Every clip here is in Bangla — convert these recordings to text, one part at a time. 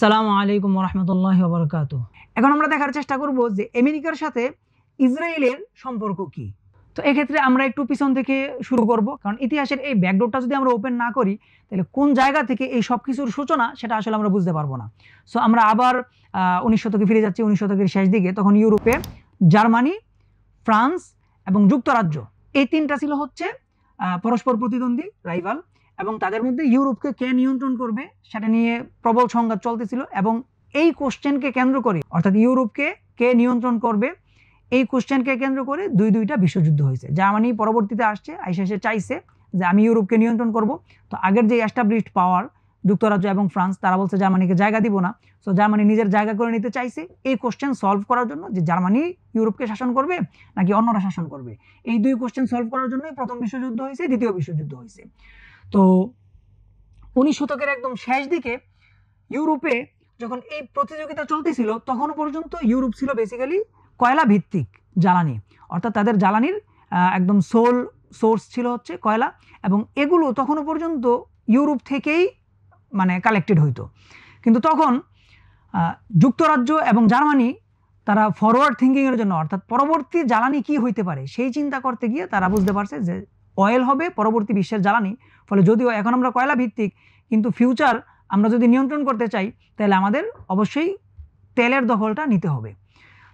আসসালামু আলাইকুম রহমতুল্লাহি ওয়া বারাকাতুহু। এখন আমরা দেখার চেষ্টা করব যে আমেরিকার সাথে ইসরায়েলের সম্পর্ক কি। তো এক্ষেত্রে আমরা একটু পিছন থেকে শুরু করব, কারণ ইতিহাসের এই ব্যাকডোরটা যদি আমরা ওপেন না করি তাহলে কোন জায়গা থেকে এই সব কিছুর সূচনা সেটা আসলে আমরা বুঝতে পারবো না। সো আমরা আবার 19 শতকে ফিরে যাচ্ছি, 19 শতকের শেষ দিকে। তখন ইউরোপে জার্মানি, ফ্রান্স এবং যুক্তরাজ্য এই তিনটা ছিল হচ্ছে পরস্পর প্রতিদ্বন্দ্বী, রাইভাল, এবং তাদের মধ্যে ইউরোপকে কে নিয়ন্ত্রণ করবে সেটা নিয়ে প্রবল সংঘাত চলতেছিল। এবং এই কোশ্চেনকে কেন্দ্র করে, অর্থাৎ ইউরোপকে কে নিয়ন্ত্রণ করবে, এই কোশ্চেনকে কেন্দ্র করে দুইটা বিশ্বযুদ্ধ হয়েছে। জার্মানি পরবর্তীতে আসছে, আইসা চাইছে যে আমি ইউরোপকে নিয়ন্ত্রণ করব। তো আগের যে এস্টাবলিশড পাওয়ার যুক্তরাজ্য এবং ফ্রান্স, তারা বলছে জার্মানিকে জায়গা দিব না। সো জার্মানি নিজের জায়গা করে নিতে চাইছে এই কোশ্চেন সলভ করার জন্য, যে জার্মানি ইউরোপকে শাসন করবে নাকি অন্যরা শাসন করবে। এই দুই কোশ্চেন সলভ করার জন্যই প্রথম বিশ্বযুদ্ধ হয়েছে, দ্বিতীয় বিশ্বযুদ্ধ হয়েছে। তো 19 শতকের একদম শেষ দিকে ইউরোপে যখন এই প্রতিযোগিতা চলতেছিল, তখন পর্যন্ত ইউরোপ ছিল বেসিক্যালি কয়লা ভিত্তিক জ্বালানি, অর্থাৎ তাদের জ্বালানির একদম সোল সোর্স ছিল হচ্ছে কয়লা, এবং এগুলো তখনও পর্যন্ত ইউরোপ থেকেই মানে কালেক্টেড হইতো। কিন্তু তখন যুক্তরাজ্য এবং জার্মানি তারা ফরওয়ার্ড থিঙ্কিংয়ের জন্য, অর্থাৎ পরবর্তী জ্বালানি কি হইতে পারে সেই চিন্তা করতে গিয়ে তারা বুঝতে পারছে যে অয়েল হবে পরবর্তী বিশ্বের জ্বালানি। ফলে যদিও এখন আমরা কয়লা ভিত্তিক, কিন্তু ফিউচার আমরা যদি নিয়ন্ত্রণ করতে চাই তাহলে আমাদের অবশ্যই তেলের দখলটা নিতে হবে।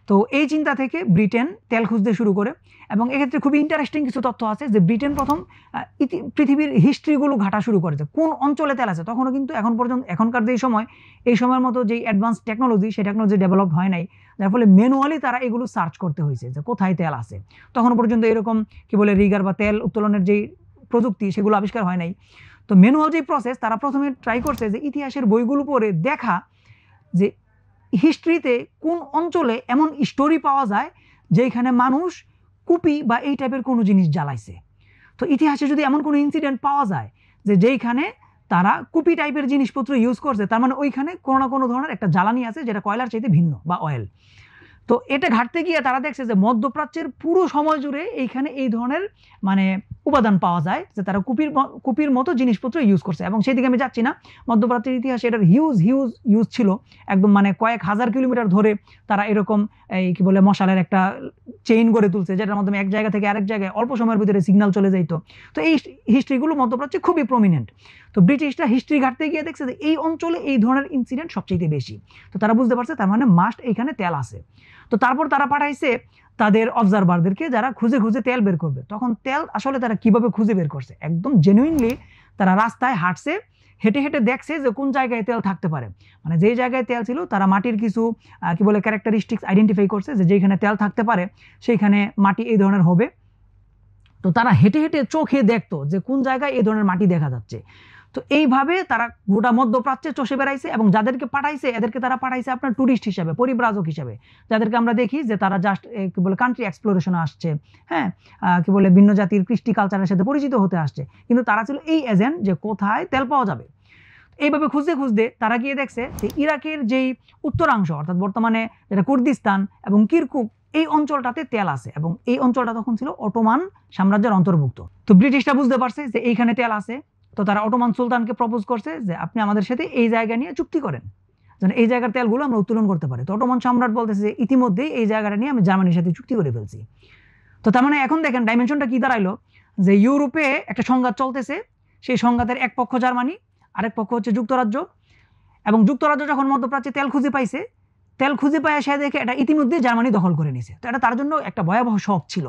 তো এই চিন্তা থেকে ব্রিটেন তেল খুঁজতে শুরু করে। এবং এক্ষেত্রে খুবই ইন্টারেস্টিং কিছু তথ্য আছে যে ব্রিটেন প্রথম পৃথিবীর হিস্ট্রিগুলো ঘাটা শুরু করেছে, কোন অঞ্চলে তেল আছে। তখনও কিন্তু এখন পর্যন্ত এখনকার যে সময়, এই সময়ের মতো যেই অ্যাডভান্স টেকনোলজি, সেই টেকনোলজি ডেভেলপ হয় নাই, যার ফলে ম্যানুয়ালি তারা এগুলো সার্চ করতে হয়েছে যে কোথায় তেল আছে। তখনও পর্যন্ত এরকম কি বলে রিগার বা তেল উত্তোলনের যেই প্রযুক্তি, সেগুলো আবিষ্কার হয় নাই। তো ম্যানুয়াল যে প্রসেস, তারা প্রথমে ট্রাই করছে যে ইতিহাসের বইগুলো পড়ে দেখা যে হিস্ট্রিতে কোন অঞ্চলে এমন স্টোরি পাওয়া যায় যেখানে মানুষ কুপি বা এই টাইপের কোনো জিনিস জ্বালাইছে। তো ইতিহাসে যদি এমন কোনো ইনসিডেন্ট পাওয়া যায় যে যেইখানে তারা কুপি টাইপের জিনিসপত্র ইউজ করছে, তার মানে ওইখানে কোনো না কোনো ধরনের একটা জ্বালানি আছে যেটা কয়লার চাইতে ভিন্ন বা অয়েল। তো এটা ঘাটতে গিয়ে তারা দেখছে যে মধ্যপ্রাচ্যের পুরো সময় জুড়ে এইখানে এই ধরনের মানে উপাদান পাওয়া যায় যে তারা কুপির মতো জিনিসপত্র ইউজ করছে। এবং সেদিকে আমি যাচ্ছি না, মধ্যপ্রাচ্যের ইতিহাসে এটার হিউজ ইউজ ছিল, একদম মানে কয়েক হাজার কিলোমিটার ধরে তারা এরকম এই কি বলে মশালের একটা চেইন গড়ে তুলছে, যেটার মাধ্যমে এক জায়গা থেকে আরেক জায়গায় অল্প সময়ের ভিতরে সিগন্যাল চলে যাইতো। তো এই হিস্ট্রিগুলো মধ্যপ্রাচ্যে খুবই প্রমিনেন্ট। তো ব্রিটিশরা হিস্ট্রি ঘাটতে গিয়ে দেখছে যে এই অঞ্চলে এই ধরনের ইনসিডেন্ট সবচেয়ে বেশি। তো তারা বুঝতে পারছে তার মানে মাস্ট এইখানে তেল আছে। তো তারপর তারা পাঠাইছে তাদের অবজারভারদেরকে, যারা খুঁজে খুঁজে তেল বের করবে। তখন তেল আসলে তারা কিভাবে খুঁজে বের করছে, একদম জেনুইনলি তারা রাস্তায় হাঁটছে, হেঁটে হেঁটে দেখছে যে কোন জায়গায় তেল থাকতে পারে। মানে যেই জায়গায় তেল ছিল তারা মাটির কিছু কি বলে ক্যারেক্টারিস্টিক্স আইডেন্টিফাই করছে যে যেখানে তেল থাকতে পারে সেইখানে মাটি এই ধরনের হবে। তো তারা হেঁটে হেঁটে চোখে দেখতো যে কোন জায়গায় এই ধরনের মাটি দেখা যাচ্ছে। তো এইভাবে তারা গোটা মধ্যপ্রাচ্যে চষে বেড়াইছে, এবং যাদেরকে পাঠাইছে এদেরকে তারা পাঠাইছে আপনার টুরিস্ট হিসাবে, পরিব্রাজক হিসাবে, যাদেরকে আমরা দেখি যে তারা জাস্ট কি বলে কান্ট্রি এক্সপ্লোরেশনে আসছে, হ্যাঁ, কি বলে ভিন্ন জাতির কৃষ্টি কালচারের সাথে পরিচিত হতে আসছে, কিন্তু তারা ছিল এই এজেন্ট যে কোথায় তেল পাওয়া যাবে। এইভাবে খুঁজতে খুঁজতে তারা গিয়ে দেখছে যে ইরাকের যেই উত্তরাংশ, অর্থাৎ বর্তমানে যেটা কুর্দিস্তান এবং কিরকুক, এই অঞ্চলটাতে তেল আছে, এবং এই অঞ্চলটা তখন ছিল অটোমান সাম্রাজ্যের অন্তর্ভুক্ত। তো ব্রিটিশরা বুঝতে পারছে যে এইখানে তেল আছে। তো তারা অটোমান সুলতানকে প্রপোজ করছে যে আপনি আমাদের সাথে এই জায়গা নিয়ে চুক্তি করেন, যেন এই জায়গার তেলগুলো আমরা উত্তোলন করতে পারি। তো অটোমান সম্রাট বলতেছে যে ইতিমধ্যেই এই জায়গাটা নিয়ে আমি জার্মানির সাথে চুক্তি করে ফেলছি। তো তার মানে এখন দেখেন ডাইমেনশনটা কি দাঁড়াইলো, যে ইউরোপে একটা সংঘাত চলতেছে, সেই সংঘাতের এক পক্ষ জার্মানি, আরেক পক্ষ হচ্ছে যুক্তরাজ্য। এবং যুক্তরাজ্য যখন মধ্যপ্রাচ্যে তেল খুঁজে পাইছে, তেল খুঁজে পায় সে দেখে এটা ইতিমধ্যে জার্মানি দখল করে নিছে। তো এটা তার জন্য একটা ভয়াবহ শক ছিল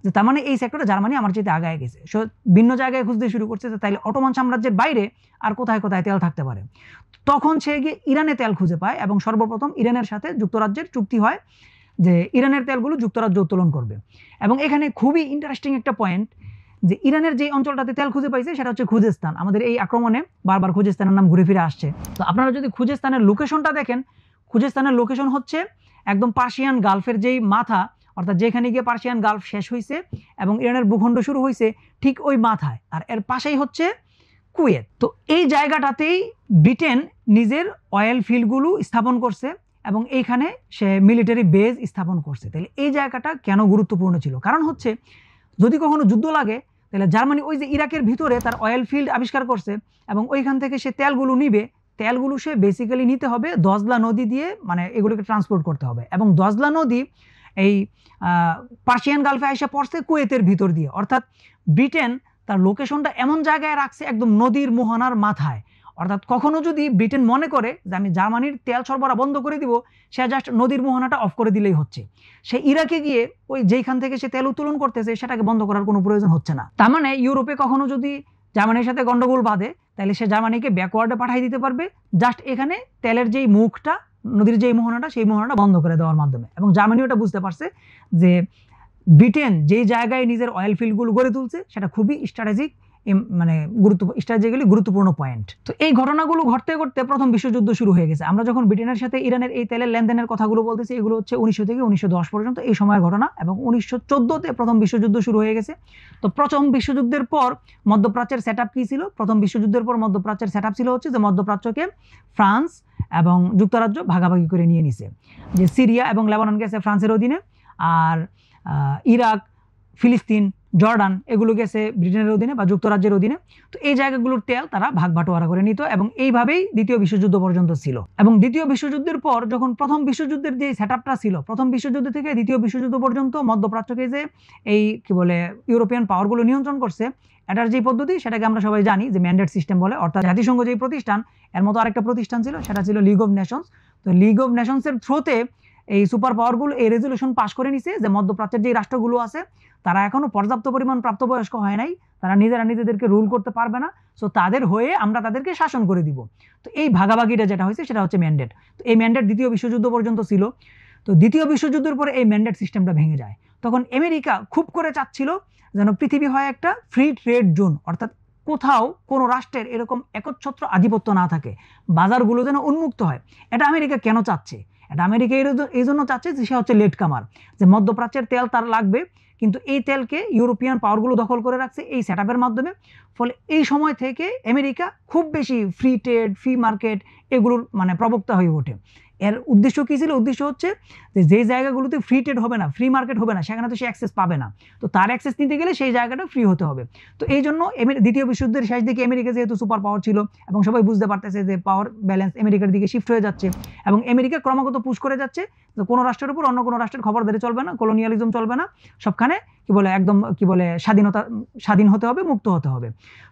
যে তার মানে এই সেক্টরে জার্মানি আমার চাইতে আগায় গেছে। সো ভিন্ন জায়গায় খুঁজতে শুরু করছে যে তাইলে অটোমান সাম্রাজ্যের বাইরে আর কোথায় কোথায় তেল থাকতে পারে। তখন সে গিয়ে ইরানে তেল খুঁজে পায়, এবং সর্বপ্রথম ইরানের সাথে যুক্তরাজ্যের চুক্তি হয় যে ইরানের তেলগুলো যুক্তরাজ্য উত্তোলন করবে। এবং এখানে খুবই ইন্টারেস্টিং একটা পয়েন্ট, যে ইরানের যে অঞ্চলটাতে তেল খুঁজে পাইছে সেটা হচ্ছে খুজেস্তান। আমাদের এই আক্রমণে বারবার খুজেস্তানের নাম ঘুরে ফিরে আসছে। তো আপনারা যদি খুজেস্তানের লোকেশনটা দেখেন, খুজেস্তানের লোকেশন হচ্ছে একদম পার্সিয়ান গালফের যেই মাথা, অর্থাৎ যেখানে গিয়ে পার্সিয়ান গালফ শেষ হয়েছে এবং ইরানের ভূখণ্ড শুরু হয়েছে, ঠিক ওই মাথায়, আর এর পাশেই হচ্ছে কুয়েত। তো এই জায়গাটাতেই ব্রিটেন নিজের অয়েল ফিল্ডগুলো স্থাপন করছে, এবং এইখানে সে মিলিটারি বেজ স্থাপন করছে। তাহলে এই জায়গাটা কেন গুরুত্বপূর্ণ ছিল? কারণ হচ্ছে যদি কখনো যুদ্ধ লাগে, তাহলে জার্মানি ওই যে ইরাকের ভিতরে তার অয়েল ফিল্ড আবিষ্কার করছে, এবং ওইখান থেকে সে তেলগুলো নিবে, তেলগুলো সে বেসিক্যালি নিতে হবে দজলা নদী দিয়ে, মানে এগুলোকে ট্রান্সপোর্ট করতে হবে। এবং দজলা নদী এই পার্সিয়ান গালফে এসে পড়ছে কুয়েতের ভিতর দিয়ে, অর্থাৎ ব্রিটেন তার লোকেশনটা এমন জায়গায় রাখছে একদম নদীর মোহনার মাথায়। অর্থাৎ কখনো যদি ব্রিটেন মনে করে যে আমি জার্মানির তেল সরবরাহ বন্ধ করে দিব, সে জাস্ট নদীর মোহনাটা অফ করে দিলেই হচ্ছে। সে ইরাকে গিয়ে ওই যেইখান থেকে সে তেল উত্তোলন করতেছে সেটাকে বন্ধ করার কোনো প্রয়োজন হচ্ছে না। তার মানে ইউরোপে কখনো যদি জার্মানির সাথে গন্ডগোল বাঁধে, তাহলে সে জার্মানিকে ব্যাকওয়ার্ডে পাঠিয়ে দিতে পারবে জাস্ট এখানে তেলের যেই মুখটা, নদীর যেই মোহনাটা, সেই মোহনাটা বন্ধ করে দেওয়ার মাধ্যমে। এবং জার্মানি ওটা বুঝতে পারছে যে ব্রিটেন যেই জায়গায় নিজের অয়েল ফিল্ডগুলো গড়ে তুলছে সেটা খুবই স্ট্র্যাটেজিক, মানে স্ট্র্যাটেজিক্যালি গুরুত্বপূর্ণ পয়েন্ট। তো এই ঘটনাগুলো ঘটতে ঘটতে প্রথম বিশ্বযুদ্ধ শুরু হয়ে গেছে। আমরা যখন ব্রিটেনের সাথে ইরানের এই তেলের লেনদেনের কথাগুলো বলতেছি, এগুলো হচ্ছে 1900 থেকে 1910 পর্যন্ত এই সময়ের ঘটনা। এবং 1914-তে প্রথম বিশ্বযুদ্ধ শুরু হয়ে গেছে। তো প্রথম বিশ্বযুদ্ধের পর মধ্যপ্রাচ্যের সেট আপ কী ছিল? প্রথম বিশ্বযুদ্ধের পর মধ্যপ্রাচ্যের সেট আপ ছিল হচ্ছে যে মধ্যপ্রাচ্যকে ফ্রান্স এবং যুক্তরাজ্য ভাগাভাগি করে নিয়ে নিছে। যে সিরিয়া এবং লেবানন গেছে ফ্রান্সের অধীনে, আর ইরাক, ফিলিস্তিন, জর্ডান এগুলো গেছে ব্রিটেনের অধীনে বা যুক্তরাজ্যের অধীনে। তো এই জায়গাগুলোর তেল তারা ভাগ বাটোয়ারা করে নিত এবং এইভাবেই দ্বিতীয় বিশ্বযুদ্ধ পর্যন্ত ছিল। এবং দ্বিতীয় বিশ্বযুদ্ধের পর যখন প্রথম বিশ্বযুদ্ধের যে সেট আপটা ছিল, প্রথম বিশ্বযুদ্ধ থেকে দ্বিতীয় বিশ্বযুদ্ধ পর্যন্ত মধ্যপ্রাচ্যকে যে এই কি বলে ইউরোপিয়ান পাওয়ারগুলো নিয়ন্ত্রণ করছে, এটার যে পদ্ধতি সেটাকে আমরা সবাই জানি যে ম্যান্ডেট সিস্টেম বলে। অর্থাৎ জাতিসংঘ যেই প্রতিষ্ঠান, এর মতো আরেকটা প্রতিষ্ঠান ছিল, সেটা ছিল লিগ অফ নেশনস। তো লিগ অফ নেশনসের থ্রুতে এই সুপার পাওয়ারগুলো এই রেজলিউশন পাস করে নিছে যে মধ্যপ্রাচ্যের যে রাষ্ট্রগুলো আছে তারা এখনো পর্যাপ্ত পরিমাণ প্রাপ্তবয়স্ক হয় নাই, তারা নিজেরা নিজেদেরকে রুল করতে পারবে না, সো তাদের হয়ে আমরা তাদেরকে শাসন করে দিব। তো এই ভাগাভাগিটা যেটা হয়েছে সেটা হচ্ছে ম্যান্ডেট। তো এই ম্যান্ডেট দ্বিতীয় বিশ্বযুদ্ধ পর্যন্ত ছিল। তো দ্বিতীয় বিশ্বযুদ্ধের পরে এই ম্যান্ডেট সিস্টেমটা ভেঙে যায়। তখন আমেরিকা খুব করে চাচ্ছিল যেন পৃথিবী হয় একটা ফ্রি ট্রেড জোন, অর্থাৎ কোথাও কোনো রাষ্ট্রের এরকম একচ্ছত্র আধিপত্য না থাকে, বাজারগুলো যেন উন্মুক্ত হয়। এটা আমেরিকা কেন চাচ্ছে? এটা আমেরিকা এই জন্য চাচ্ছে যে সে হচ্ছে লেট কামার, যে মধ্যপ্রাচ্যের তেল তার লাগবে, কিন্তু এই তেলকে ইউরোপিয়ান পাওয়ারগুলো দখল করে রাখছে এই সেট আপের মাধ্যমে। ফলে এই সময় থেকে আমেরিকা খুব বেশি ফ্রি ট্রেড, ফ্রি মার্কেট এগুলোর মানে প্রবক্তা হয়ে ওঠে। এর উদ্দেশ্য কী ছিল? উদ্দেশ্য হচ্ছে যে যেই জায়গাগুলোতে ফ্রি ট্রেড হবে না, ফ্রি মার্কেট হবে না, সেখানে তো সে অ্যাক্সেস পাবে না। তো তার অ্যাক্সেস নিতে গেলে সেই জায়গাটা ফ্রি হতে হবে। তো এই জন্য দ্বিতীয় বিশ্বযুদ্ধের শেষ দিকে আমেরিকা যেহেতু সুপার পাওয়ার ছিল এবং সবাই বুঝতে পারতেছে যে পাওয়ার ব্যালেন্স আমেরিকার দিকে শিফট হয়ে যাচ্ছে, এবং আমেরিকা ক্রমাগত পুশ করে যাচ্ছে যে কোনো রাষ্ট্রের উপর অন্য কোনো রাষ্ট্রের খবরদারি চলবে না, কলোনিয়ালিজম চলবে না, সবখানে কি বলে একদম কি বলে স্বাধীন হতে হবে, মুক্ত হতে হবে।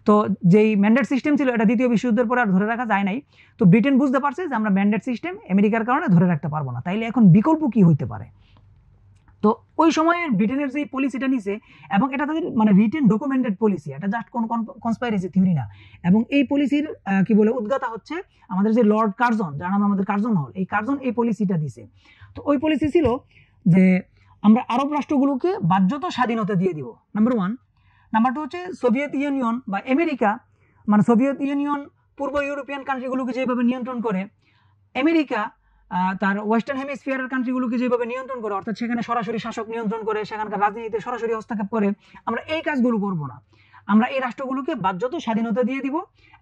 তো যেই ম্যান্ডেট সিস্টেম ছিল এটা দ্বিতীয় বিশ্বযুদ্ধের পরে আর ধরে রাখা যায় নাই। তো ব্রিটেন বুঝতে পারছে যে আমরা ম্যান্ডেট সিস্টেম আমেরিকার কারণে ধরে রাখতে পারবো না, তাইলে এখন বিকল্প কি হইতে পারে? তো ওই সময়ের ব্রিটেনের যে পলিসিটা নিছে, এবং এটা তাদের মানে রিটেন ডকুমেন্টেড পলিসি, এটা জাস্ট কোনো কনস্পাইরেসি থিওরি না। এবং এই পলিসির কি বলে উদ্গাতা হচ্ছে আমাদের যে লর্ড কার্জন, যার নাম আমাদের কার্জন হল, এই কার্জন এই পলিসিটা দিছে। তো ওই পলিসি ছিল যে আমরা আরব রাষ্ট্রগুলোকে বাধ্যত স্বাধীনতা দিয়ে দিব, নাম্বার 1। নাম্বার 2 হচ্ছে সোভিয়েত ইউনিয়ন বা আমেরিকা, মানে সোভিয়েত ইউনিয়ন পূর্ব ইউরোপিয়ান কান্ট্রিগুলোকে যেভাবে নিয়ন্ত্রণ করে, আমেরিকা তার ওয়েস্টার্ন হেমিস্ফিয়ারের কান্ট্রিগুলোকে যেভাবে নিয়ন্ত্রণ করে, অর্থাৎ সেখানে সরাসরি শাসক নিয়ন্ত্রণ করে, সেখানকার রাজনীতিতে সরাসরি হস্তক্ষেপ করে, আমরা এই কাজগুলো করব না। আমরা এই রাষ্ট্রগুলোকে বাধ্যত স্বাধীনতা দিয়ে দিব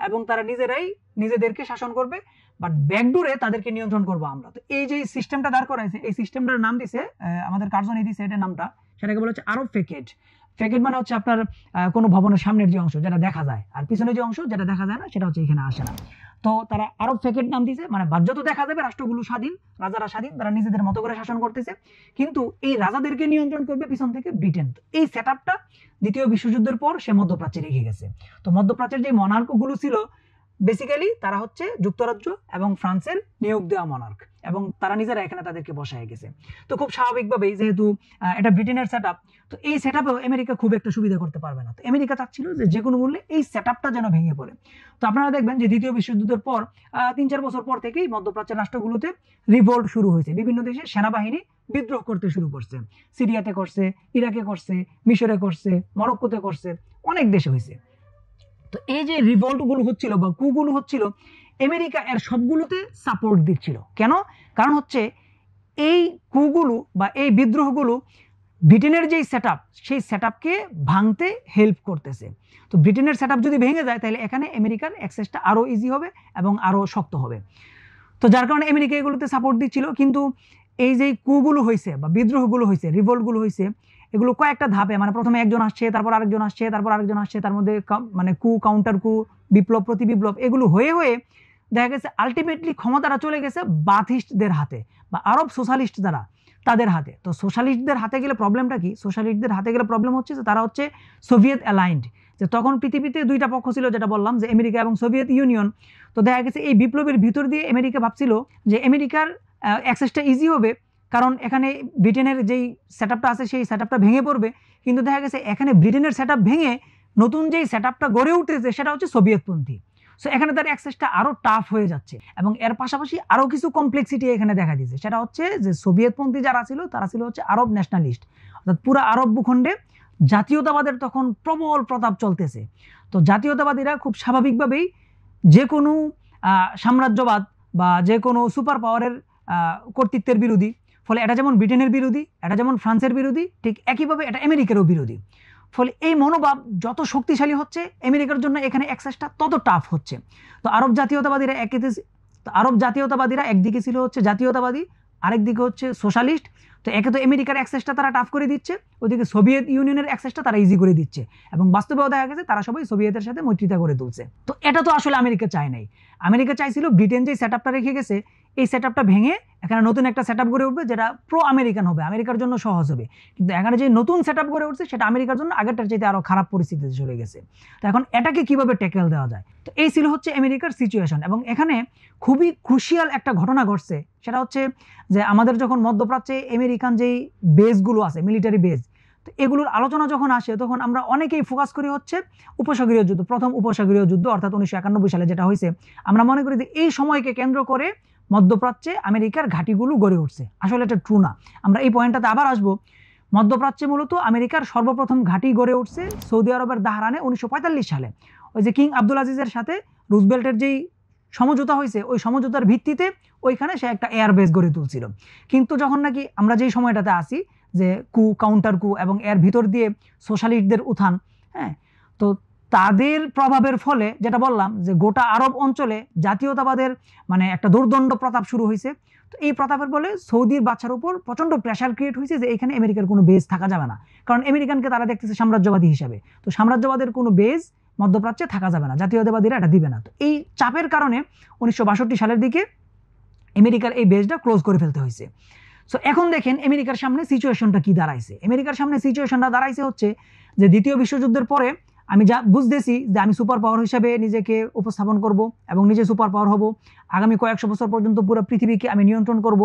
এবং তারা নিজেরাই নিজেদেরকে শাসন করবে, বাট ব্যাকডোরে তাদেরকে নিয়ন্ত্রণ করবো আমরা। তো এই যে সিস্টেমটা দাঁড় করাইছে, এই সিস্টেমটার নাম দিছে আমাদের কার্জনই দিছে এটার নামটা, সেটাকে বলা হচ্ছে আরব ফেকেট। ফেকেট মানে হচ্ছে আপনার কোনো ভবনের সামনের যে অংশ যেটা দেখা যায়, আর পিছনের যে অংশ যেটা দেখা যায় না সেটা হচ্ছে এখানে আসে না। তো তারা আরব ফেকেট নাম দিয়েছে, মানে বাধ্যত দেখা যাবে রাষ্ট্রগুলো স্বাধীন, রাজারা স্বাধীন, তারা নিজেদের মতো করে শাসন করতেছে, কিন্তু এই রাজাদেরকে নিয়ন্ত্রণ করবে পিছন থেকে ব্রিটেন। এই সেট আপটা দ্বিতীয় বিশ্বযুদ্ধের পর সে মধ্যপ্রাচ্যে রেখে গেছে। তো মধ্যপ্রাচ্যের যে মনার্কগুলো ছিল বেসিক্যালি তারা হচ্ছে যুক্তরাজ্য এবং ফ্রান্সের নিয়োগ দেওয়া মনার্ক, এবং তারা নিজেরা এখানে তাদেরকে বসায় গেছে। তো খুব স্বাভাবিকভাবেই যেহেতু এটা ব্রিটেনের সেট আপ, তো এই সেট আপেও আমেরিকা খুব একটা সুবিধা করতে পারবে না। তো আমেরিকা চাচ্ছিল যে কোনো মূল্যে এই সেট আপটা যেন ভেঙে পড়ে। তো আপনারা দেখবেন যে দ্বিতীয় বিশ্বযুদ্ধের পর 3-4 বছর পর থেকেই মধ্যপ্রাচ্যের রাষ্ট্রগুলোতে রিভোল্ট শুরু হয়েছে, বিভিন্ন দেশে সেনাবাহিনী বিদ্রোহ করতে শুরু করছে, সিরিয়াতে করছে, ইরাকে করছে, মিশরে করছে, মরক্কোতে করছে, অনেক দেশে হয়েছে। তো এই যে রিভল্টগুলো হচ্ছিল বা কুগুলো হচ্ছিল, আমেরিকা এর সবগুলোতে সাপোর্ট দিচ্ছিল। কেন? কারণ হচ্ছে এই কুগুলো বা এই বিদ্রোহগুলো ব্রিটেনের যেই সেট আপ, সেই সেট আপকে ভাঙতে হেল্প করতেছে। তো ব্রিটেনের সেট আপ যদি ভেঙে যায় তাহলে এখানে আমেরিকার অ্যাক্সেসটা আরও ইজি হবে এবং আরও শক্ত হবে। তো যার কারণে আমেরিকা এগুলোতে সাপোর্ট দিচ্ছিল। কিন্তু এই যে কুগুলো হয়েছে বা বিদ্রোহগুলো হয়েছে, রিভল্টগুলো হয়েছে, এগুলো কয়েকটা ধাপে, মানে প্রথমে একজন আসছে, তারপর আরেকজন আসছে, তারপর আরেকজন আসছে, তার মধ্যে মানে কু, কাউন্টার কু, বিপ্লব, প্রতি বিপ্লব, এগুলো হয়ে হয়ে দেখা গেছে আলটিমেটলি ক্ষমতাটা চলে গেছে বাথিস্টদের হাতে বা আরব সোশ্যালিস্ট যারা তাদের হাতে। তো সোশ্যালিস্টদের হাতে গেলে প্রবলেমটা কি? সোশ্যালিস্টদের হাতে গেলে প্রবলেম হচ্ছে যে তারা হচ্ছে সোভিয়েত অ্যালাইন্ড, যে তখন পৃথিবীতে দুইটা পক্ষ ছিল, যেটা বললাম যে আমেরিকা এবং সোভিয়েত ইউনিয়ন। তো দেখা গেছে এই বিপ্লবের ভিতর দিয়ে আমেরিকা ভাবছিল যে আমেরিকার অ্যাক্সেসটা ইজি হবে, কারণ এখানে ব্রিটেনের যেই সেট আপটা আছে সেই সেট আপটা ভেঙে পড়বে। কিন্তু দেখা গেছে এখানে ব্রিটেনের সেট আপ ভেঙে নতুন যেই সেট আপটা গড়ে উঠেছে সেটা হচ্ছে সোভিয়েতপন্থী। সো এখানে তার অ্যাক্সেসটা আরও টাফ হয়ে যাচ্ছে, এবং এর পাশাপাশি আরও কিছু কমপ্লেক্সিটি এখানে দেখা দিয়েছে। সেটা হচ্ছে যে সোভিয়েতপন্থী যারা ছিল তারা ছিল হচ্ছে আরব ন্যাশনালিস্ট, অর্থাৎ পুরো আরব ভূখণ্ডে জাতীয়তাবাদের তখন প্রবল প্রতাপ চলতেছে। তো জাতীয়তাবাদীরা খুব স্বাভাবিকভাবেই যে কোনো সাম্রাজ্যবাদ বা যে কোনো সুপার পাওয়ারের কর্তৃত্বের বিরোধী। ফলে এটা যেমন ব্রিটেনের বিরোধী, এটা যেমন ফ্রান্সের বিরোধী, ঠিক একইভাবে এটা আমেরিকারও বিরোধী। ফলে এই মনোভাব যত শক্তিশালী হচ্ছে আমেরিকার জন্য এখানে অ্যাক্সেসটা তত টাফ হচ্ছে। তো আরব জাতীয়তাবাদীরা একদিকে ছিল হচ্ছে জাতীয়তাবাদী, আরেকদিকে হচ্ছে সোশ্যালিস্ট। তো একে তো আমেরিকার অ্যাক্সেসটা তারা টাফ করে দিচ্ছে, ওইদিকে সোভিয়েত ইউনিয়নের অ্যাক্সেসটা তারা ইজি করে দিচ্ছে, এবং বাস্তবেও দেখা গেছে তারা সবাই সোভিয়েতের সাথে মৈত্রিতা করে তুলছে। তো এটা তো আসলে আমেরিকা চায় নাই। আমেরিকা চাইছিল ব্রিটেন যে সেট আপটা রেখে গেছে এই সেট আপটা ভেঙে এখানে নতুন একটা সেট আপ গড়ে উঠবে যেটা প্রো আমেরিকান হবে, আমেরিকার জন্য সহজ হবে। কিন্তু এখানে যে নতুন সেট আপ গড়ে উঠছে সেটা আমেরিকার জন্য আগেরটার চাইতে আরও খারাপ পরিস্থিতিতে চলে গেছে। তো এখন এটাকে কিভাবে ট্যাকেল দেওয়া যায়? তো এই ছিল হচ্ছে আমেরিকার সিচুয়েশন, এবং এখানে খুবই ক্রুশিয়াল একটা ঘটনা ঘটছে। সেটা হচ্ছে যে আমাদের যখন মধ্যপ্রাচ্যে আমেরিকান যেই বেসগুলো আছে, মিলিটারি বেস, তো এগুলোর আলোচনা যখন আসে তখন আমরা অনেকেই ফোকাস করি হচ্ছে উপসাগরীয় যুদ্ধ, প্রথম উপসাগরীয় যুদ্ধ অর্থাৎ 1991 সালে যেটা হয়েছে। আমরা মনে করি যে এই সময়কে কেন্দ্র করে মধ্যপ্রাচ্যে আমেরিকার ঘাঁটিগুলো গড়ে উঠছে। আসলে এটা ট্রু না। আমরা এই পয়েন্টটাতে আবার আসবো। মধ্যপ্রাচ্যে মূলত আমেরিকার সর্বপ্রথম ঘাঁটি গড়ে উঠছে সৌদি আরবের দাহরানে 1945 সালে। ওই যে কিং আব্দুল আজিজের সাথে রুজবেল্টের যেই সমঝোতা হয়েছে ওই সমঝোতার ভিত্তিতে ওইখানে সে একটা এয়ার বেস গড়ে তুলছিল। কিন্তু যখন নাকি আমরা যেই সময়টাতে আসি যে কাউন্টার কু এবং এর ভিতর দিয়ে সোশ্যালিস্টদের উত্থান, হ্যাঁ, তো তাদের প্রভাবের ফলে যেটা বললাম যে গোটা আরব অঞ্চলে জাতীয়তাবাদের মানে একটা দুর্দণ্ড প্রতাপ শুরু হয়েছে। তো এই প্রতাপের ফলে সৌদির বাচ্চার উপর প্রচণ্ড প্রেশার ক্রিয়েট হয়েছে যে এখানে আমেরিকার কোনো বেস থাকা যাবে না, কারণ আমেরিকানকে তারা দেখতেছে সাম্রাজ্যবাদী হিসাবে। তো সাম্রাজ্যবাদের কোনো বেস মধ্যপ্রাচ্যে থাকা যাবে না, জাতীয়তাবাদীরা এটা দিবে না। তো এই চাপের কারণে 1962 সালের দিকে আমেরিকার এই বেসটা ক্লোজ করে ফেলতে হয়েছে। সো এখন দেখেন আমেরিকার সামনে সিচুয়েশনটা কি দাঁড়াইছে। আমেরিকার সামনে সিচুয়েশনটা দাঁড়াইছে হচ্ছে যে দ্বিতীয় বিশ্বযুদ্ধের পরে আমি যা বুঝতেছি যে আমি সুপার পাওয়ার হিসাবে নিজেকে উপস্থাপন করব এবং নিজে সুপার পাওয়ার হব, আগামী কয়েকশো বছর পর্যন্ত পুরো পৃথিবীকে আমি নিয়ন্ত্রণ করব,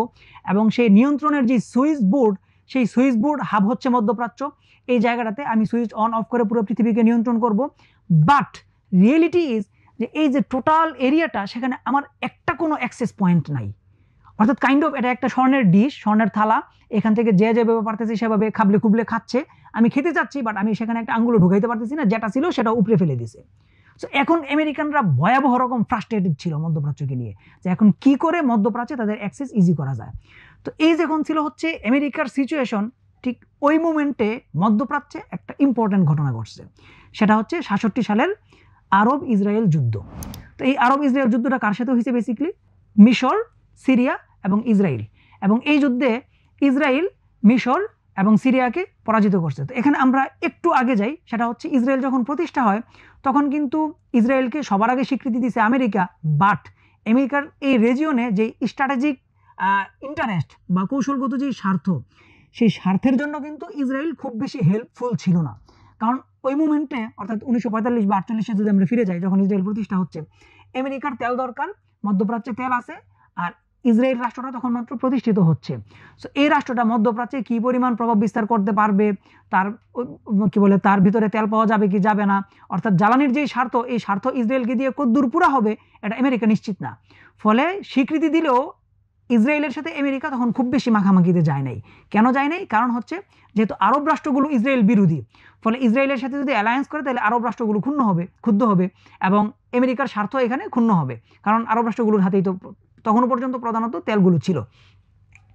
এবং সেই নিয়ন্ত্রণের যে সুইচ বোর্ড, সেই সুইচ বোর্ড হাব হচ্ছে মধ্যপ্রাচ্য। এই জায়গাটাতে আমি সুইচ অন অফ করে পুরো পৃথিবীকে নিয়ন্ত্রণ করব। বাট রিয়েলিটি ইজ যে এই যে টোটাল এরিয়াটা সেখানে আমার একটা কোনো অ্যাক্সেস পয়েন্ট নাই। অর্থাৎ কাইন্ড অফ এটা একটা স্বর্ণের ডিশ, স্বর্ণের থালা, এখান থেকে যে যেভাবে পারতেছে সেভাবে খাবলে খুবলে খাচ্ছে। আমি খেতে চাচ্ছি বাট আমি সেখানে একটা আঙ্গুলও ঢুকাইতে পারতেছি না, যেটা ছিল সেটা উপরে ফেলে দিছে। সো এখন আমেরিকানরা ভয়াবহ রকম ফ্রাস্ট্রেটেড ছিল মধ্যপ্রাচ্যকে নিয়ে, যে এখন কি করে মধ্যপ্রাচ্যে তাদের অ্যাক্সেস ইজি করা যায়। তো এই যখন ছিল হচ্ছে আমেরিকার সিচুয়েশন, ঠিক ওই মোমেন্টে মধ্যপ্রাচ্যে একটা ইম্পর্টেন্ট ঘটনা ঘটছে। সেটা হচ্ছে 67 সালের আরব ইসরায়েল যুদ্ধ। তো এই আরব ইসরায়েল যুদ্ধটা কার সাথে হয়েছে? বেসিক্যালি মিশর, সিরিয়া এবং ইসরায়েল। এবং এই যুদ্ধে ইসরায়েল মিশর এবং সিরিয়াকে পরাজিত করছে। তো এখানে আমরা একটু আগে যাই, সেটা হচ্ছে ইসরায়েল যখন প্রতিষ্ঠা হয় তখন কিন্তু ইসরায়েলকে সবার আগে স্বীকৃতি দিয়েছে আমেরিকা। বাট আমেরিকার এই রেজিয়নে যে স্ট্র্যাটেজিক ইন্টারেস্ট বা কৌশলগত যে স্বার্থ, সেই স্বার্থের জন্য কিন্তু ইসরায়েল খুব বেশি হেল্পফুল ছিল না। কারণ ওই মুমেন্টে অর্থাৎ 1945 বা 48 যদি আমরা ফিরে যাই, যখন ইসরায়েল প্রতিষ্ঠা হচ্ছে, আমেরিকার তেল দরকার, মধ্যপ্রাচ্যে তেল আছে, আর ইসরায়েল রাষ্ট্রটা তখন মাত্র প্রতিষ্ঠিত হচ্ছে। সো এই রাষ্ট্রটা মধ্যপ্রাচ্যে কি পরিমাণ প্রভাব বিস্তার করতে পারবে, তার কি বলে তার ভিতরে তেল পাওয়া যাবে কি যাবে না, অর্থাৎ জ্বালানির যেই স্বার্থ, এই স্বার্থ ইসরায়েলকে দিয়ে কদ্দূর পুরা হবে এটা আমেরিকা নিশ্চিত না। ফলে স্বীকৃতি দিলেও ইসরায়েলের সাথে আমেরিকা তখন খুব বেশি মাখামাখিতে যায় নাই। কেন যায় নাই? কারণ হচ্ছে যেহেতু আরব রাষ্ট্রগুলো ইসরায়েল বিরোধী, ফলে ইসরায়েলের সাথে যদি অ্যালায়েন্স করে তাহলে আরব রাষ্ট্রগুলো ক্ষুব্ধ হবে এবং আমেরিকার স্বার্থ এখানে ক্ষুণ্ণ হবে, কারণ আরব রাষ্ট্রগুলোর হাতেই তো তখনও পর্যন্ত প্রধানত তেলগুলো ছিল।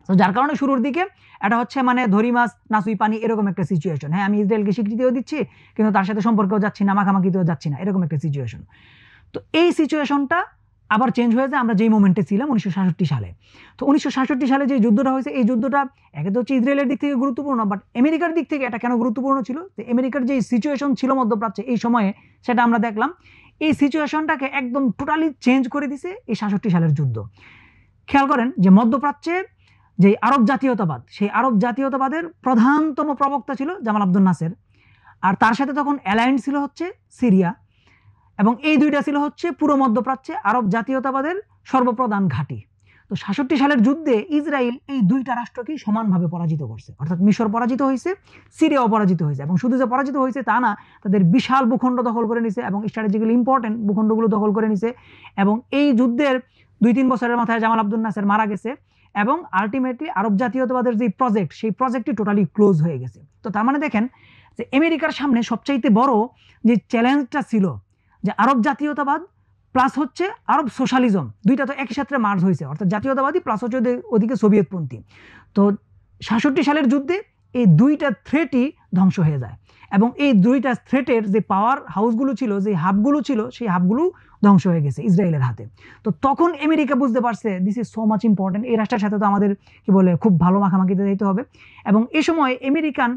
তো যার কারণে শুরুর দিকে এটা হচ্ছে মানে ধরি মাছ নাচুই পানি এরকম একটা সিচুয়েশন। হ্যাঁ, আমি ইসরায়েলকে স্বীকৃতিও দিচ্ছি কিন্তু তার সাথে সম্পর্কেও যাচ্ছি না, মাখামাখিতেও যাচ্ছি না, এরকম একটা সিচুয়েশন। তো এই সিচুয়েশনটা আবার চেঞ্জ হয়ে যায় আমরা যেই মোমেন্টে ছিলাম 1966 সালে। তো 1966 সালে যে যুদ্ধটা হয়েছে, এই যুদ্ধটা একে তো হচ্ছে ইসরায়েলের দিক থেকে গুরুত্বপূর্ণ, বাট আমেরিকার দিক থেকে এটা কেন গুরুত্বপূর্ণ ছিল? যে আমেরিকার যে সিচুয়েশন ছিল মধ্যপ্রাচ্যে এই সময়ে, সেটা আমরা দেখলাম এই সিচুয়েশনটাকে একদম টোটালি চেঞ্জ করে দিছে এই ৬৭ সালের যুদ্ধ। খেয়াল করেন যে মধ্যপ্রাচ্যে যে আরব জাতীয়তাবাদ, সেই আরব জাতীয়তাবাদের প্রধানতম প্রবক্তা ছিল জামাল আব্দুল নাসের, আর তার সাথে তখন অ্যালায়েন্স ছিল হচ্ছে সিরিয়া, এবং এই দুইটা ছিল হচ্ছে পুরো মধ্যপ্রাচ্যে আরব জাতীয়তাবাদের সর্বপ্রধান ঘাঁটি। তো ৬৭ সালের যুদ্ধে ইসরায়েল এই দুইটা রাষ্ট্রকেই সমানভাবে পরাজিত করছে, অর্থাৎ মিশর পরাজিত হয়েছে, সিরিয়াও পরাজিত হয়েছে, এবং শুধু যে পরাজিত হয়েছে তা না, তাদের বিশাল ভূখণ্ড দখল করে নিছে এবং স্ট্র্যাটেজিক্যালি ইম্পর্টেন্ট ভূখণ্ডগুলো দখল করে নিছে। এবং এই যুদ্ধের ২-৩ বছরের মাথায় জামাল আব্দুল নাসের মারা গেছে, এবং আলটিমেটলি আরব জাতীয়তাবাদের যে প্রজেক্ট, সেই প্রজেক্টটি টোটালি ক্লোজ হয়ে গেছে। তো তার মানে দেখেন যে আমেরিকার সামনে সবচাইতে বড় যে চ্যালেঞ্জটা ছিল যে আরব জাতীয়তাবাদ প্লাস হচ্ছে আরব সোশ্যালিজম, দুইটা তো একই সাথে মার্জ হয়েছে, অর্থাৎ জাতীয়তাবাদী প্লাস হচ্ছে ওদিকে সোভিয়েতপন্থী। তো ৬৭ সালের যুদ্ধে এই দুইটা থ্রেটই ধ্বংস হয়ে যায়, এবং এই দুইটা থ্রেটের যে পাওয়ার হাউসগুলো ছিল, যে হাবগুলো ছিল, সেই হাবগুলো ধ্বংস হয়ে গেছে ইসরায়েলের হাতে। তো তখন আমেরিকা বুঝতে পারছে this is so much important, এই রাষ্ট্রের সাথে তো আমাদের কি বলে খুব ভালো মাখামাখিতে দিতে হবে। এবং এই সময় আমেরিকান